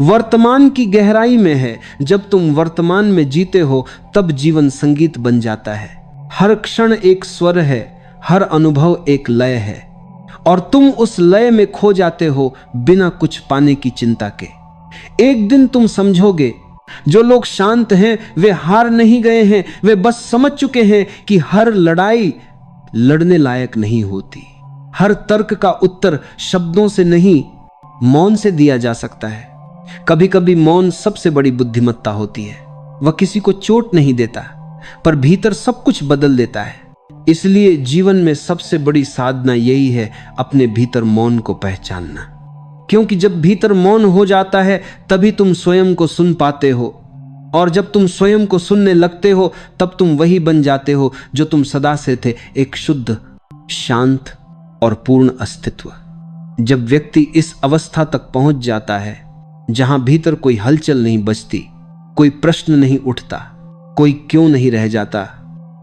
S1: वर्तमान की गहराई में है। जब तुम वर्तमान में जीते हो तब जीवन संगीत बन जाता है। हर क्षण एक स्वर है, हर अनुभव एक लय है, और तुम उस लय में खो जाते हो बिना कुछ पाने की चिंता के। एक दिन तुम समझोगे, जो लोग शांत हैं वे हार नहीं गए हैं, वे बस समझ चुके हैं कि हर लड़ाई लड़ने लायक नहीं होती। हर तर्क का उत्तर शब्दों से नहीं, मौन से दिया जा सकता है। कभी कभी मौन सबसे बड़ी बुद्धिमत्ता होती है। वह किसी को चोट नहीं देता, पर भीतर सब कुछ बदल देता है। इसलिए जीवन में सबसे बड़ी साधना यही है, अपने भीतर मौन को पहचानना। क्योंकि जब भीतर मौन हो जाता है तभी तुम स्वयं को सुन पाते हो, और जब तुम स्वयं को सुनने लगते हो तब तुम वही बन जाते हो जो तुम सदा से थे, एक शुद्ध, शांत और पूर्ण अस्तित्व। जब व्यक्ति इस अवस्था तक पहुंच जाता है जहां भीतर कोई हलचल नहीं बचती, कोई प्रश्न नहीं उठता, कोई क्यों नहीं रह जाता,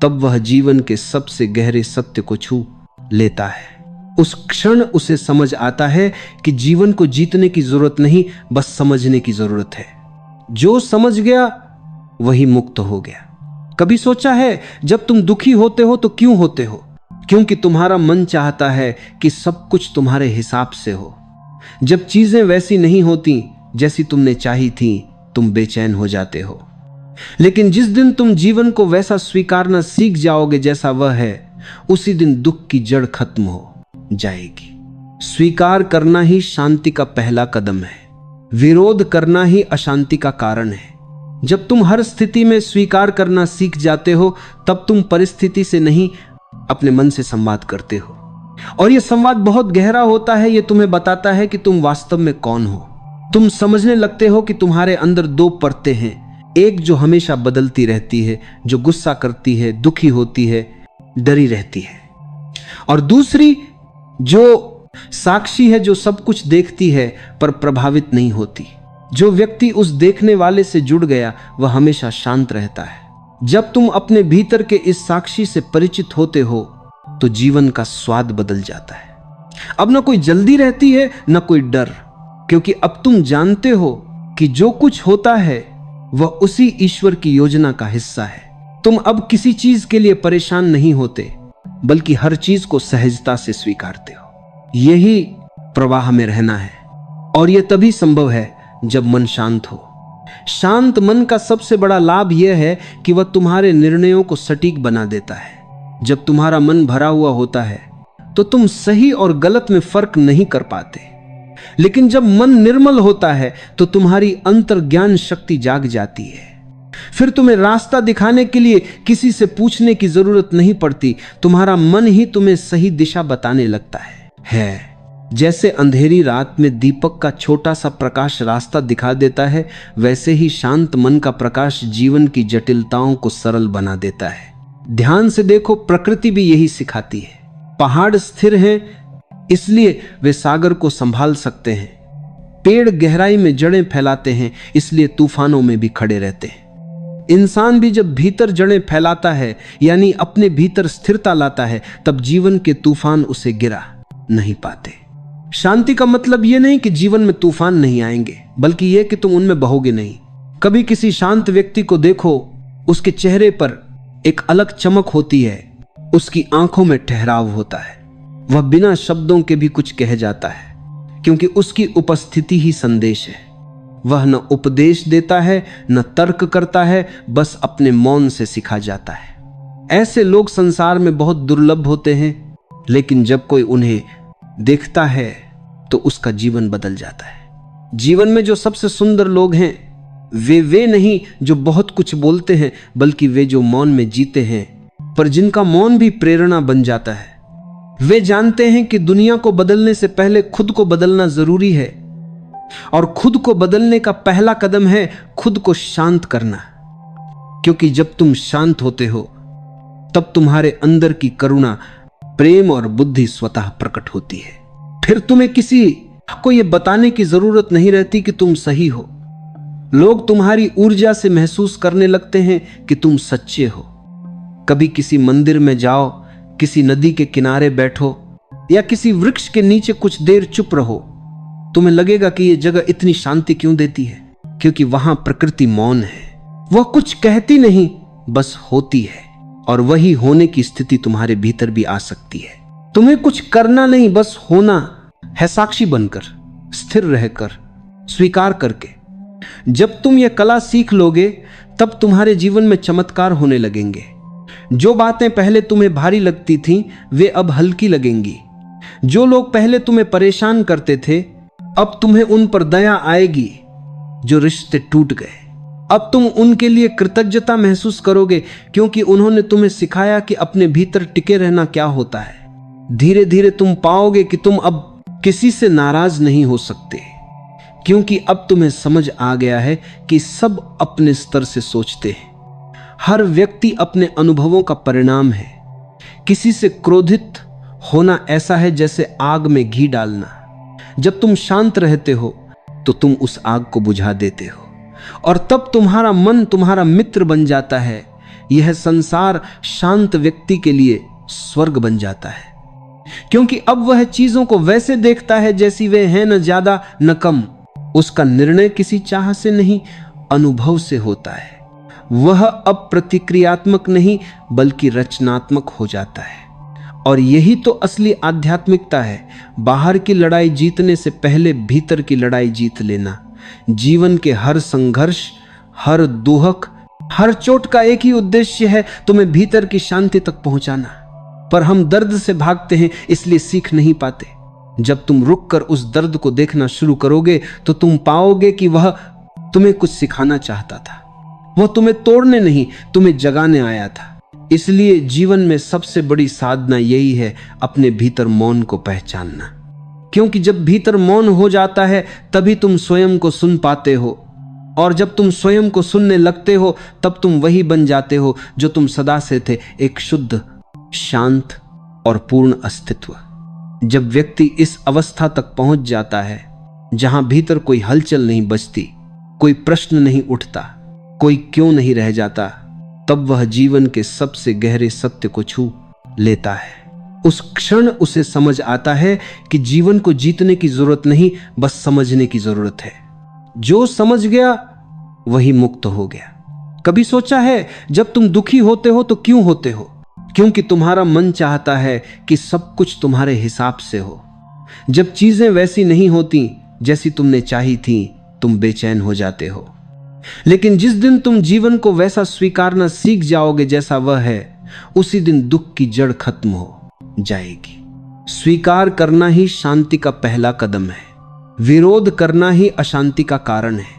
S1: तब वह जीवन के सबसे गहरे सत्य को छू लेता है। उस क्षण उसे समझ आता है कि जीवन को जीतने की जरूरत नहीं, बस समझने की जरूरत है। जो समझ गया वही मुक्त हो गया। कभी सोचा है जब तुम दुखी होते हो तो क्यों होते हो? क्योंकि तुम्हारा मन चाहता है कि सब कुछ तुम्हारे हिसाब से हो। जब चीजें वैसी नहीं होती जैसी तुमने चाही थी, तुम बेचैन हो जाते हो। लेकिन जिस दिन तुम जीवन को वैसा स्वीकारना सीख जाओगे जैसा वह है, उसी दिन दुख की जड़ खत्म हो जाएगी। स्वीकार करना ही शांति का पहला कदम है। विरोध करना ही अशांति का कारण है। जब तुम हर स्थिति में स्वीकार करना सीख जाते हो, तब तुम परिस्थिति से नहीं, अपने मन से संवाद करते हो। और यह संवाद बहुत गहरा होता है। यह तुम्हें बताता है कि तुम वास्तव में कौन हो। तुम समझने लगते हो कि तुम्हारे अंदर दो परतें हैं, एक जो हमेशा बदलती रहती है, जो गुस्सा करती है, दुखी होती है, डरी रहती है, और दूसरी जो साक्षी है, जो सब कुछ देखती है पर प्रभावित नहीं होती। जो व्यक्ति उस देखने वाले से जुड़ गया वह हमेशा शांत रहता है। जब तुम अपने भीतर के इस साक्षी से परिचित होते हो तो जीवन का स्वाद बदल जाता है। अब न कोई जल्दी रहती है, न कोई डर, क्योंकि अब तुम जानते हो कि जो कुछ होता है वह उसी ईश्वर की योजना का हिस्सा है। तुम अब किसी चीज के लिए परेशान नहीं होते, बल्कि हर चीज को सहजता से स्वीकारते हो। यही प्रवाह में रहना है, और यह तभी संभव है जब मन शांत हो। शांत मन का सबसे बड़ा लाभ यह है कि वह तुम्हारे निर्णयों को सटीक बना देता है। जब तुम्हारा मन भरा हुआ होता है तो तुम सही और गलत में फर्क नहीं कर पाते, लेकिन जब मन निर्मल होता है तो तुम्हारी अंतर्ज्ञान शक्ति जाग जाती है। फिर तुम्हें रास्ता दिखाने के लिए किसी से पूछने की जरूरत नहीं पड़ती, तुम्हारा मन ही तुम्हें सही दिशा बताने लगता है। जैसे अंधेरी रात में दीपक का छोटा सा प्रकाश रास्ता दिखा देता है, वैसे ही शांत मन का प्रकाश जीवन की जटिलताओं को सरल बना देता है। ध्यान से देखो, प्रकृति भी यही सिखाती है। पहाड़ स्थिर हैं, इसलिए वे सागर को संभाल सकते हैं। पेड़ गहराई में जड़ें फैलाते हैं, इसलिए तूफानों में भी खड़े रहते हैं। इंसान भी जब भीतर जड़ें फैलाता है, यानी अपने भीतर स्थिरता लाता है, तब जीवन के तूफान उसे गिरा नहीं पाते। शांति का मतलब यह नहीं कि जीवन में तूफान नहीं आएंगे, बल्कि यह कि तुम उनमें बहोगे नहीं। कभी किसी शांत व्यक्ति को देखो, उसके चेहरे पर एक अलग चमक होती है, उसकी आंखों में ठहराव होता है। वह बिना शब्दों के भी कुछ कह जाता है, क्योंकि उसकी उपस्थिति ही संदेश है। वह न उपदेश देता है, न तर्क करता है, बस अपने मौन से सिखा जाता है। ऐसे लोग संसार में बहुत दुर्लभ होते हैं, लेकिन जब कोई उन्हें देखता है तो उसका जीवन बदल जाता है। जीवन में जो सबसे सुंदर लोग हैं, वे नहीं जो बहुत कुछ बोलते हैं, बल्कि वे जो मौन में जीते हैं, पर जिनका मौन भी प्रेरणा बन जाता है। वे जानते हैं कि दुनिया को बदलने से पहले खुद को बदलना जरूरी है, और खुद को बदलने का पहला कदम है खुद को शांत करना। क्योंकि जब तुम शांत होते हो, तब तुम्हारे अंदर की करुणा, प्रेम और बुद्धि स्वतः प्रकट होती है। फिर तुम्हें किसी को यह बताने की जरूरत नहीं रहती कि तुम सही हो। लोग तुम्हारी ऊर्जा से महसूस करने लगते हैं कि तुम सच्चे हो। कभी किसी मंदिर में जाओ, किसी नदी के किनारे बैठो, या किसी वृक्ष के नीचे कुछ देर चुप रहो, तुम्हें लगेगा कि यह जगह इतनी शांति क्यों देती है, क्योंकि वहां प्रकृति मौन है। वह कुछ कहती नहीं, बस होती है, और वही होने की स्थिति तुम्हारे भीतर भी आ सकती है। तुम्हें कुछ करना नहीं, बस होना है, साक्षी बनकर, स्थिर रहकर, स्वीकार करके। जब तुम यह कला सीख लोगे, तब तुम्हारे जीवन में चमत्कार होने लगेंगे। जो बातें पहले तुम्हें भारी लगती थीं, वे अब हल्की लगेंगी। जो लोग पहले तुम्हें परेशान करते थे, अब तुम्हें उन पर दया आएगी। जो रिश्ते टूट गए, अब तुम उनके लिए कृतज्ञता महसूस करोगे, क्योंकि उन्होंने तुम्हें सिखाया कि अपने भीतर टिके रहना क्या होता है। धीरे धीरे तुम पाओगे कि तुम अब किसी से नाराज नहीं हो सकते, क्योंकि अब तुम्हें समझ आ गया है कि सब अपने स्तर से सोचते हैं। हर व्यक्ति अपने अनुभवों का परिणाम है। किसी से क्रोधित होना ऐसा है जैसे आग में घी डालना। जब तुम शांत रहते हो तो तुम उस आग को बुझा देते हो, और तब तुम्हारा मन तुम्हारा मित्र बन जाता है। यह संसार शांत व्यक्ति के लिए स्वर्ग बन जाता है, क्योंकि अब वह चीजों को वैसे देखता है जैसी वे हैं, न ज्यादा न कम। उसका निर्णय किसी चाह से नहीं, अनुभव से होता है। वह अब प्रतिक्रियात्मक नहीं, बल्कि रचनात्मक हो जाता है। और यही तो असली आध्यात्मिकता है। बाहर की लड़ाई जीतने से पहले भीतर की लड़ाई जीत लेना। जीवन के हर संघर्ष, हर दुहक, हर चोट का एक ही उद्देश्य है, तुम्हें भीतर की शांति तक पहुंचाना। पर हम दर्द से भागते हैं, इसलिए सीख नहीं पाते। जब तुम रुककर उस दर्द को देखना शुरू करोगे, तो तुम पाओगे कि वह तुम्हें कुछ सिखाना चाहता था। वह तुम्हें तोड़ने नहीं, तुम्हें जगाने आया था। इसलिए जीवन में सबसे बड़ी साधना यही है, अपने भीतर मौन को पहचानना। क्योंकि जब भीतर मौन हो जाता है, तभी तुम स्वयं को सुन पाते हो, और जब तुम स्वयं को सुनने लगते हो, तब तुम वही बन जाते हो जो तुम सदा से थे, एक शुद्ध, शांत और पूर्ण अस्तित्व। जब व्यक्ति इस अवस्था तक पहुंच जाता है, जहां भीतर कोई हलचल नहीं बचती, कोई प्रश्न नहीं उठता, कोई क्यों नहीं रह जाता, तब वह जीवन के सबसे गहरे सत्य को छू लेता है। उस क्षण उसे समझ आता है कि जीवन को जीतने की जरूरत नहीं, बस समझने की जरूरत है। जो समझ गया वही मुक्त हो गया। कभी सोचा है, जब तुम दुखी होते हो तो क्यों होते हो? क्योंकि तुम्हारा मन चाहता है कि सब कुछ तुम्हारे हिसाब से हो। जब चीजें वैसी नहीं होती जैसी तुमने चाही थी, तुम बेचैन हो जाते हो। लेकिन जिस दिन तुम जीवन को वैसा स्वीकारना सीख जाओगे जैसा वह है, उसी दिन दुख की जड़ खत्म हो जाएगी। स्वीकार करना ही शांति का पहला कदम है। विरोध करना ही अशांति का कारण है।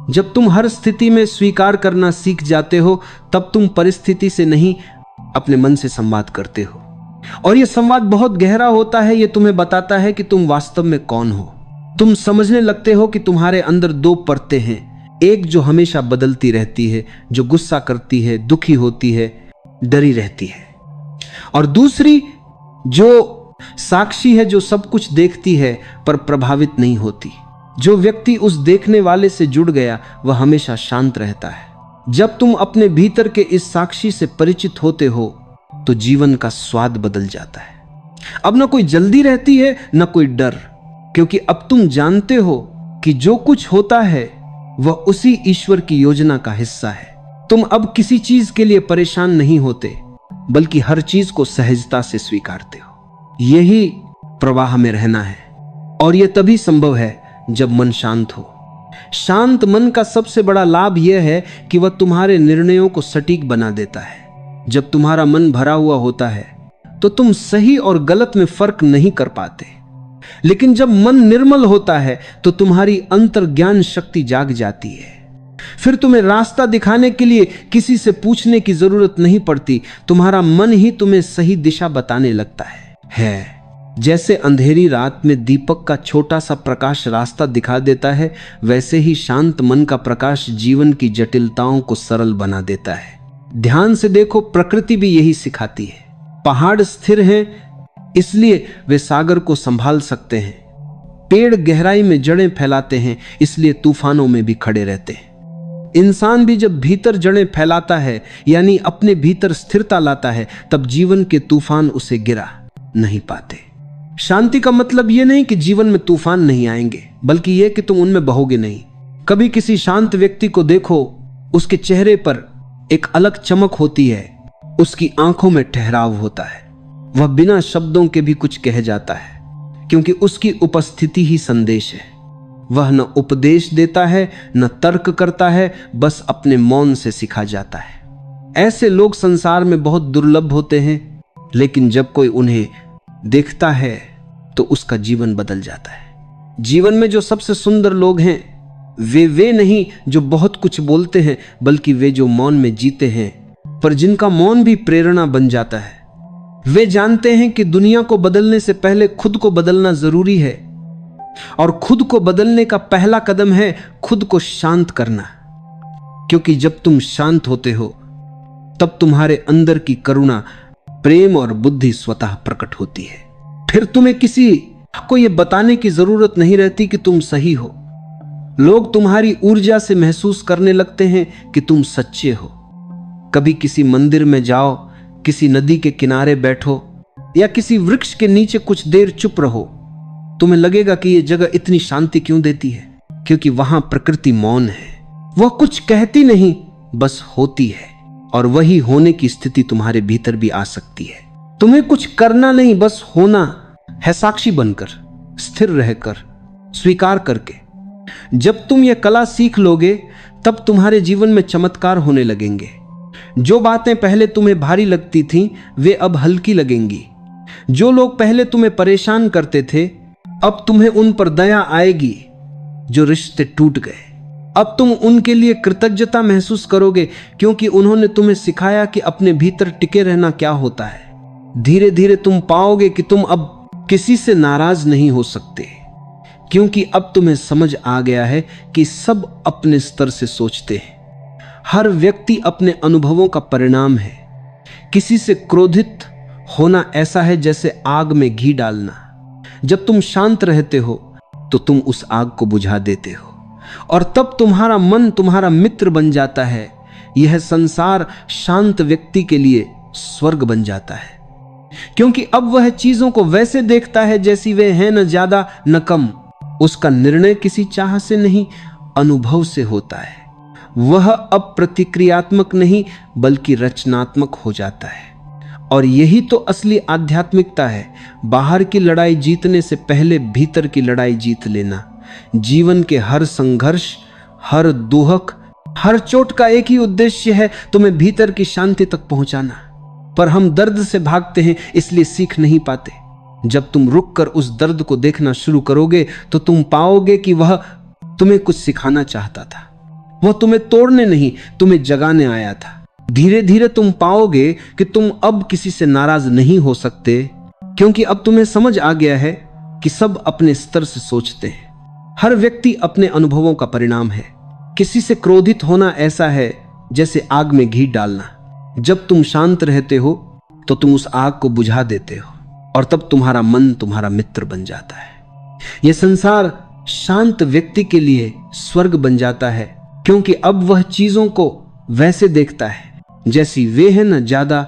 S1: जब तुम हर स्थिति में स्वीकार करना सीख जाते हो, तब तुम परिस्थिति से नहीं, अपने मन से संवाद करते हो। और यह संवाद बहुत गहरा होता है। यह तुम्हें बताता है कि तुम वास्तव में कौन हो। तुम समझने लगते हो कि तुम्हारे अंदर दो परतें हैं, एक जो हमेशा बदलती रहती है, जो गुस्सा करती है, दुखी होती है, डरी रहती है, और दूसरी जो साक्षी है, जो सब कुछ देखती है पर प्रभावित नहीं होती। जो व्यक्ति उस देखने वाले से जुड़ गया वह हमेशा शांत रहता है। जब तुम अपने भीतर के इस साक्षी से परिचित होते हो तो जीवन का स्वाद बदल जाता है। अब ना कोई जल्दी रहती है, ना कोई डर, क्योंकि अब तुम जानते हो कि जो कुछ होता है वह उसी ईश्वर की योजना का हिस्सा है। तुम अब किसी चीज के लिए परेशान नहीं होते, बल्कि हर चीज को सहजता से स्वीकारते हो। यही प्रवाह में रहना है, और यह तभी संभव है जब मन शांत हो। शांत मन का सबसे बड़ा लाभ यह है कि वह तुम्हारे निर्णयों को सटीक बना देता है। जब तुम्हारा मन भरा हुआ होता है तो तुम सही और गलत में फर्क नहीं कर पाते, लेकिन जब मन निर्मल होता है तो तुम्हारी अंतर्ज्ञान शक्ति जाग जाती है। फिर तुम्हें रास्ता दिखाने के लिए किसी से पूछने की जरूरत नहीं पड़ती, तुम्हारा मन ही तुम्हें सही दिशा बताने लगता है। जैसे अंधेरी रात में दीपक का छोटा सा प्रकाश रास्ता दिखा देता है, वैसे ही शांत मन का प्रकाश जीवन की जटिलताओं को सरल बना देता है। ध्यान से देखो, प्रकृति भी यही सिखाती है। पहाड़ स्थिर हैं इसलिए वे सागर को संभाल सकते हैं। पेड़ गहराई में जड़ें फैलाते हैं इसलिए तूफानों में भी खड़े रहते हैं। इंसान भी जब भीतर जड़ें फैलाता है, यानी अपने भीतर स्थिरता लाता है, तब जीवन के तूफान उसे गिरा नहीं पाते। शांति का मतलब यह नहीं कि जीवन में तूफान नहीं आएंगे, बल्कि यह कि तुम उनमें बहोगे नहीं। कभी किसी शांत व्यक्ति को देखो, उसके चेहरे पर एक अलग चमक होती है, उसकी आंखों में ठहराव होता है। वह बिना शब्दों के भी कुछ कह जाता है, क्योंकि उसकी उपस्थिति ही संदेश है। वह न उपदेश देता है, न तर्क करता है, बस अपने मौन से सिखा जाता है। ऐसे लोग संसार में बहुत दुर्लभ होते हैं, लेकिन जब कोई उन्हें देखता है तो उसका जीवन बदल जाता है। जीवन में जो सबसे सुंदर लोग हैं वे नहीं जो बहुत कुछ बोलते हैं, बल्कि वे जो मौन में जीते हैं, पर जिनका मौन भी प्रेरणा बन जाता है। वे जानते हैं कि दुनिया को बदलने से पहले खुद को बदलना जरूरी है, और खुद को बदलने का पहला कदम है खुद को शांत करना। क्योंकि जब तुम शांत होते हो तब तुम्हारे अंदर की करुणा, प्रेम और बुद्धि स्वतः प्रकट होती है। फिर तुम्हें किसी को यह बताने की जरूरत नहीं रहती कि तुम सही हो। लोग तुम्हारी ऊर्जा से महसूस करने लगते हैं कि तुम सच्चे हो। कभी किसी मंदिर में जाओ, किसी नदी के किनारे बैठो, या किसी वृक्ष के नीचे कुछ देर चुप रहो, तुम्हें लगेगा कि यह जगह इतनी शांति क्यों देती है, क्योंकि वहां प्रकृति मौन है। वह कुछ कहती नहीं, बस होती है, और वही होने की स्थिति तुम्हारे भीतर भी आ सकती है। तुम्हें कुछ करना नहीं, बस होना है, साक्षी बनकर, स्थिर रहकर, स्वीकार करके। जब तुम यह कला सीख लोगे तब तुम्हारे जीवन में चमत्कार होने लगेंगे। जो बातें पहले तुम्हें भारी लगती थीं, वे अब हल्की लगेंगी। जो लोग पहले तुम्हें परेशान करते थे, अब तुम्हें उन पर दया आएगी। जो रिश्ते टूट गए, अब तुम उनके लिए कृतज्ञता महसूस करोगे, क्योंकि उन्होंने तुम्हें सिखाया कि अपने भीतर टिके रहना क्या होता है। धीरे धीरे तुम पाओगे कि तुम अब किसी से नाराज नहीं हो सकते, क्योंकि अब तुम्हें समझ आ गया है कि सब अपने स्तर से सोचते हैं। हर व्यक्ति अपने अनुभवों का परिणाम है। किसी से क्रोधित होना ऐसा है जैसे आग में घी डालना। जब तुम शांत रहते हो तो तुम उस आग को बुझा देते हो, और तब तुम्हारा मन तुम्हारा मित्र बन जाता है। यह संसार शांत व्यक्ति के लिए स्वर्ग बन जाता है, क्योंकि अब वह चीजों को वैसे देखता है जैसी वे हैं, न ज्यादा न कम। उसका निर्णय किसी चाह से नहीं, अनुभव से होता है। वह अब प्रतिक्रियात्मक नहीं बल्कि रचनात्मक हो जाता है। और यही तो असली आध्यात्मिकता है। बाहर की लड़ाई जीतने से पहले भीतर की लड़ाई जीत लेना। जीवन के हर संघर्ष, हर दुहक, हर चोट का एक ही उद्देश्य है, तुम्हें भीतर की शांति तक पहुंचाना। पर हम दर्द से भागते हैं, इसलिए सीख नहीं पाते। जब तुम रुककर उस दर्द को देखना शुरू करोगे तो तुम पाओगे कि वह तुम्हें कुछ सिखाना चाहता था। वह तुम्हें तोड़ने नहीं, तुम्हें जगाने आया था। धीरे धीरे तुम पाओगे कि तुम अब किसी से नाराज नहीं हो सकते, क्योंकि अब तुम्हें समझ आ गया है कि सब अपने स्तर से सोचते हैं। हर व्यक्ति अपने अनुभवों का परिणाम है। किसी से क्रोधित होना ऐसा है जैसे आग में घी डालना। जब तुम शांत रहते हो तो तुम उस आग को बुझा देते हो, और तब तुम्हारा मन तुम्हारा मित्र बन जाता है। यह संसार शांत व्यक्ति के लिए स्वर्ग बन जाता है, क्योंकि अब वह चीजों को वैसे देखता है जैसी वे है, न ज्यादा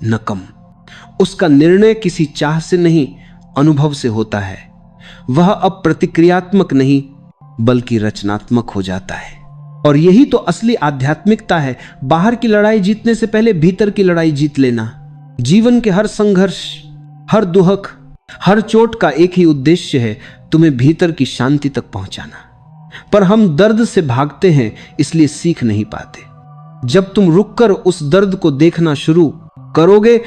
S1: न कम। उसका निर्णय किसी चाह से नहीं, अनुभव से होता है। वह अब प्रतिक्रियात्मक नहीं बल्कि रचनात्मक हो जाता है। और यही तो असली आध्यात्मिकता है। बाहर की लड़ाई जीतने से पहले भीतर की लड़ाई जीत लेना। जीवन के हर संघर्ष, हर दुहक, हर चोट का एक ही उद्देश्य है, तुम्हें भीतर की शांति तक पहुंचाना। पर हम दर्द से भागते हैं, इसलिए सीख नहीं पाते। जब तुम रुककर उस दर्द को देखना शुरू करोगे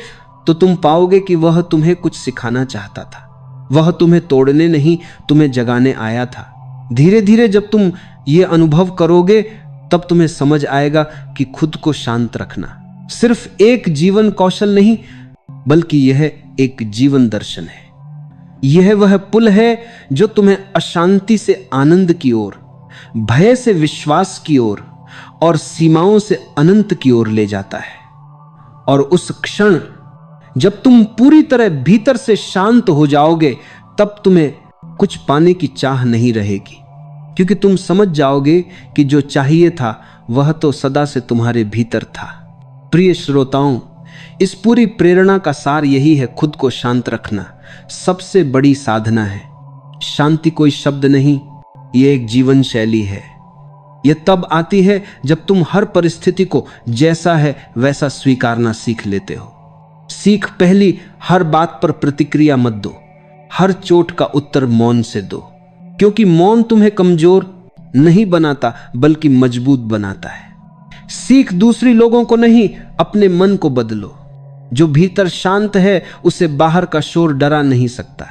S1: तो तुम पाओगे कि वह तुम्हें कुछ सिखाना चाहता था। वह तुम्हें तोड़ने नहीं, तुम्हें जगाने आया था। धीरे धीरे जब तुम ये अनुभव करोगे तब तुम्हें समझ आएगा कि खुद को शांत रखना सिर्फ एक जीवन कौशल नहीं, बल्कि यह एक जीवन दर्शन है। यह वह पुल है जो तुम्हें अशांति से आनंद की ओर, भय से विश्वास की ओर और सीमाओं से अनंत की ओर ले जाता है। और उस क्षण जब तुम पूरी तरह भीतर से शांत हो जाओगे, तब तुम्हें कुछ पाने की चाह नहीं रहेगी, क्योंकि तुम समझ जाओगे कि जो चाहिए था वह तो सदा से तुम्हारे भीतर था। प्रिय श्रोताओं, इस पूरी प्रेरणा का सार यही है, खुद को शांत रखना सबसे बड़ी साधना है। शांति कोई शब्द नहीं, यह एक जीवन शैली है। यह तब आती है जब तुम हर परिस्थिति को जैसा है वैसा स्वीकारना सीख लेते हो। सीख पहली, हर बात पर प्रतिक्रिया मत दो। हर चोट का उत्तर मौन से दो, क्योंकि मौन तुम्हें कमजोर नहीं बनाता बल्कि मजबूत बनाता है। सीख दूसरी लोगों को नहीं, अपने मन को बदलो। जो भीतर शांत है उसे बाहर का शोर डरा नहीं सकता।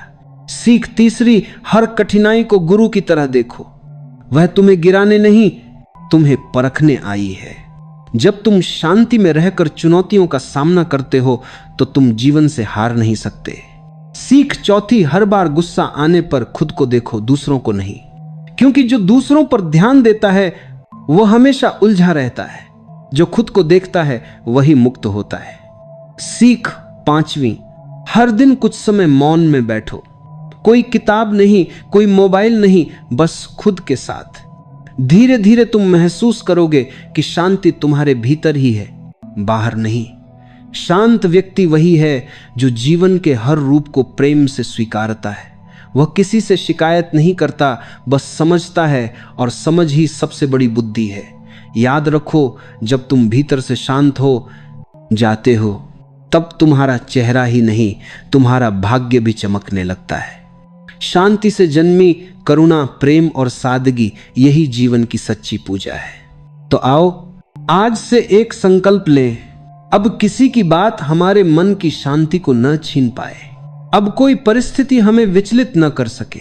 S1: सीख तीसरी, हर कठिनाई को गुरु की तरह देखो। वह तुम्हें गिराने नहीं, तुम्हें परखने आई है। जब तुम शांति में रहकर चुनौतियों का सामना करते हो तो तुम जीवन से हार नहीं सकते। सीख चौथी, हर बार गुस्सा आने पर खुद को देखो, दूसरों को नहीं, क्योंकि जो दूसरों पर ध्यान देता है वह हमेशा उलझा रहता है। जो खुद को देखता है वही मुक्त होता है। सीख पांचवी, हर दिन कुछ समय मौन में बैठो। कोई किताब नहीं, कोई मोबाइल नहीं, बस खुद के साथ। धीरे धीरे तुम महसूस करोगे कि शांति तुम्हारे भीतर ही है, बाहर नहीं। शांत व्यक्ति वही है जो जीवन के हर रूप को प्रेम से स्वीकारता है। वह किसी से शिकायत नहीं करता, बस समझता है, और समझ ही सबसे बड़ी बुद्धि है। याद रखो, जब तुम भीतर से शांत हो जाते हो तब तुम्हारा चेहरा ही नहीं, तुम्हारा भाग्य भी चमकने लगता है। शांति से जन्मी करुणा, प्रेम और सादगी, यही जीवन की सच्ची पूजा है। तो आओ आज से एक संकल्प लें, अब किसी की बात हमारे मन की शांति को न छीन पाए। अब कोई परिस्थिति हमें विचलित न कर सके।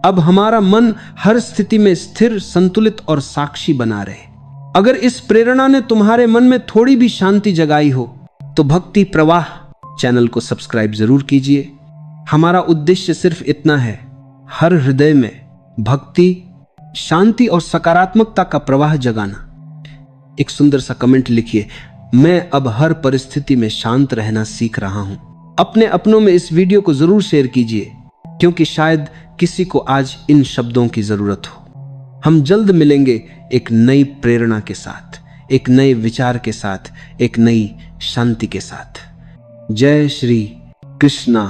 S1: अब हमारा मन हर स्थिति में स्थिर, संतुलित और साक्षी बना रहे। अगर इस प्रेरणा ने तुम्हारे मन में थोड़ी भी शांति जगाई हो तो भक्ति प्रवाह चैनल को सब्सक्राइब जरूर कीजिए। हमारा उद्देश्य सिर्फ इतना है, हर हृदय में भक्ति, शांति और सकारात्मकता का प्रवाह जगाना। एक सुंदर सा कमेंट लिखिए, मैं अब हर परिस्थिति में शांत रहना सीख रहा हूं। अपने अपनों में इस वीडियो को जरूर शेयर कीजिए, क्योंकि शायद किसी को आज इन शब्दों की जरूरत हो। हम जल्द मिलेंगे एक नई प्रेरणा के साथ, एक नए विचार के साथ, एक नई शांति के साथ। जय श्री कृष्णा।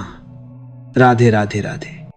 S1: राधे राधे राधे।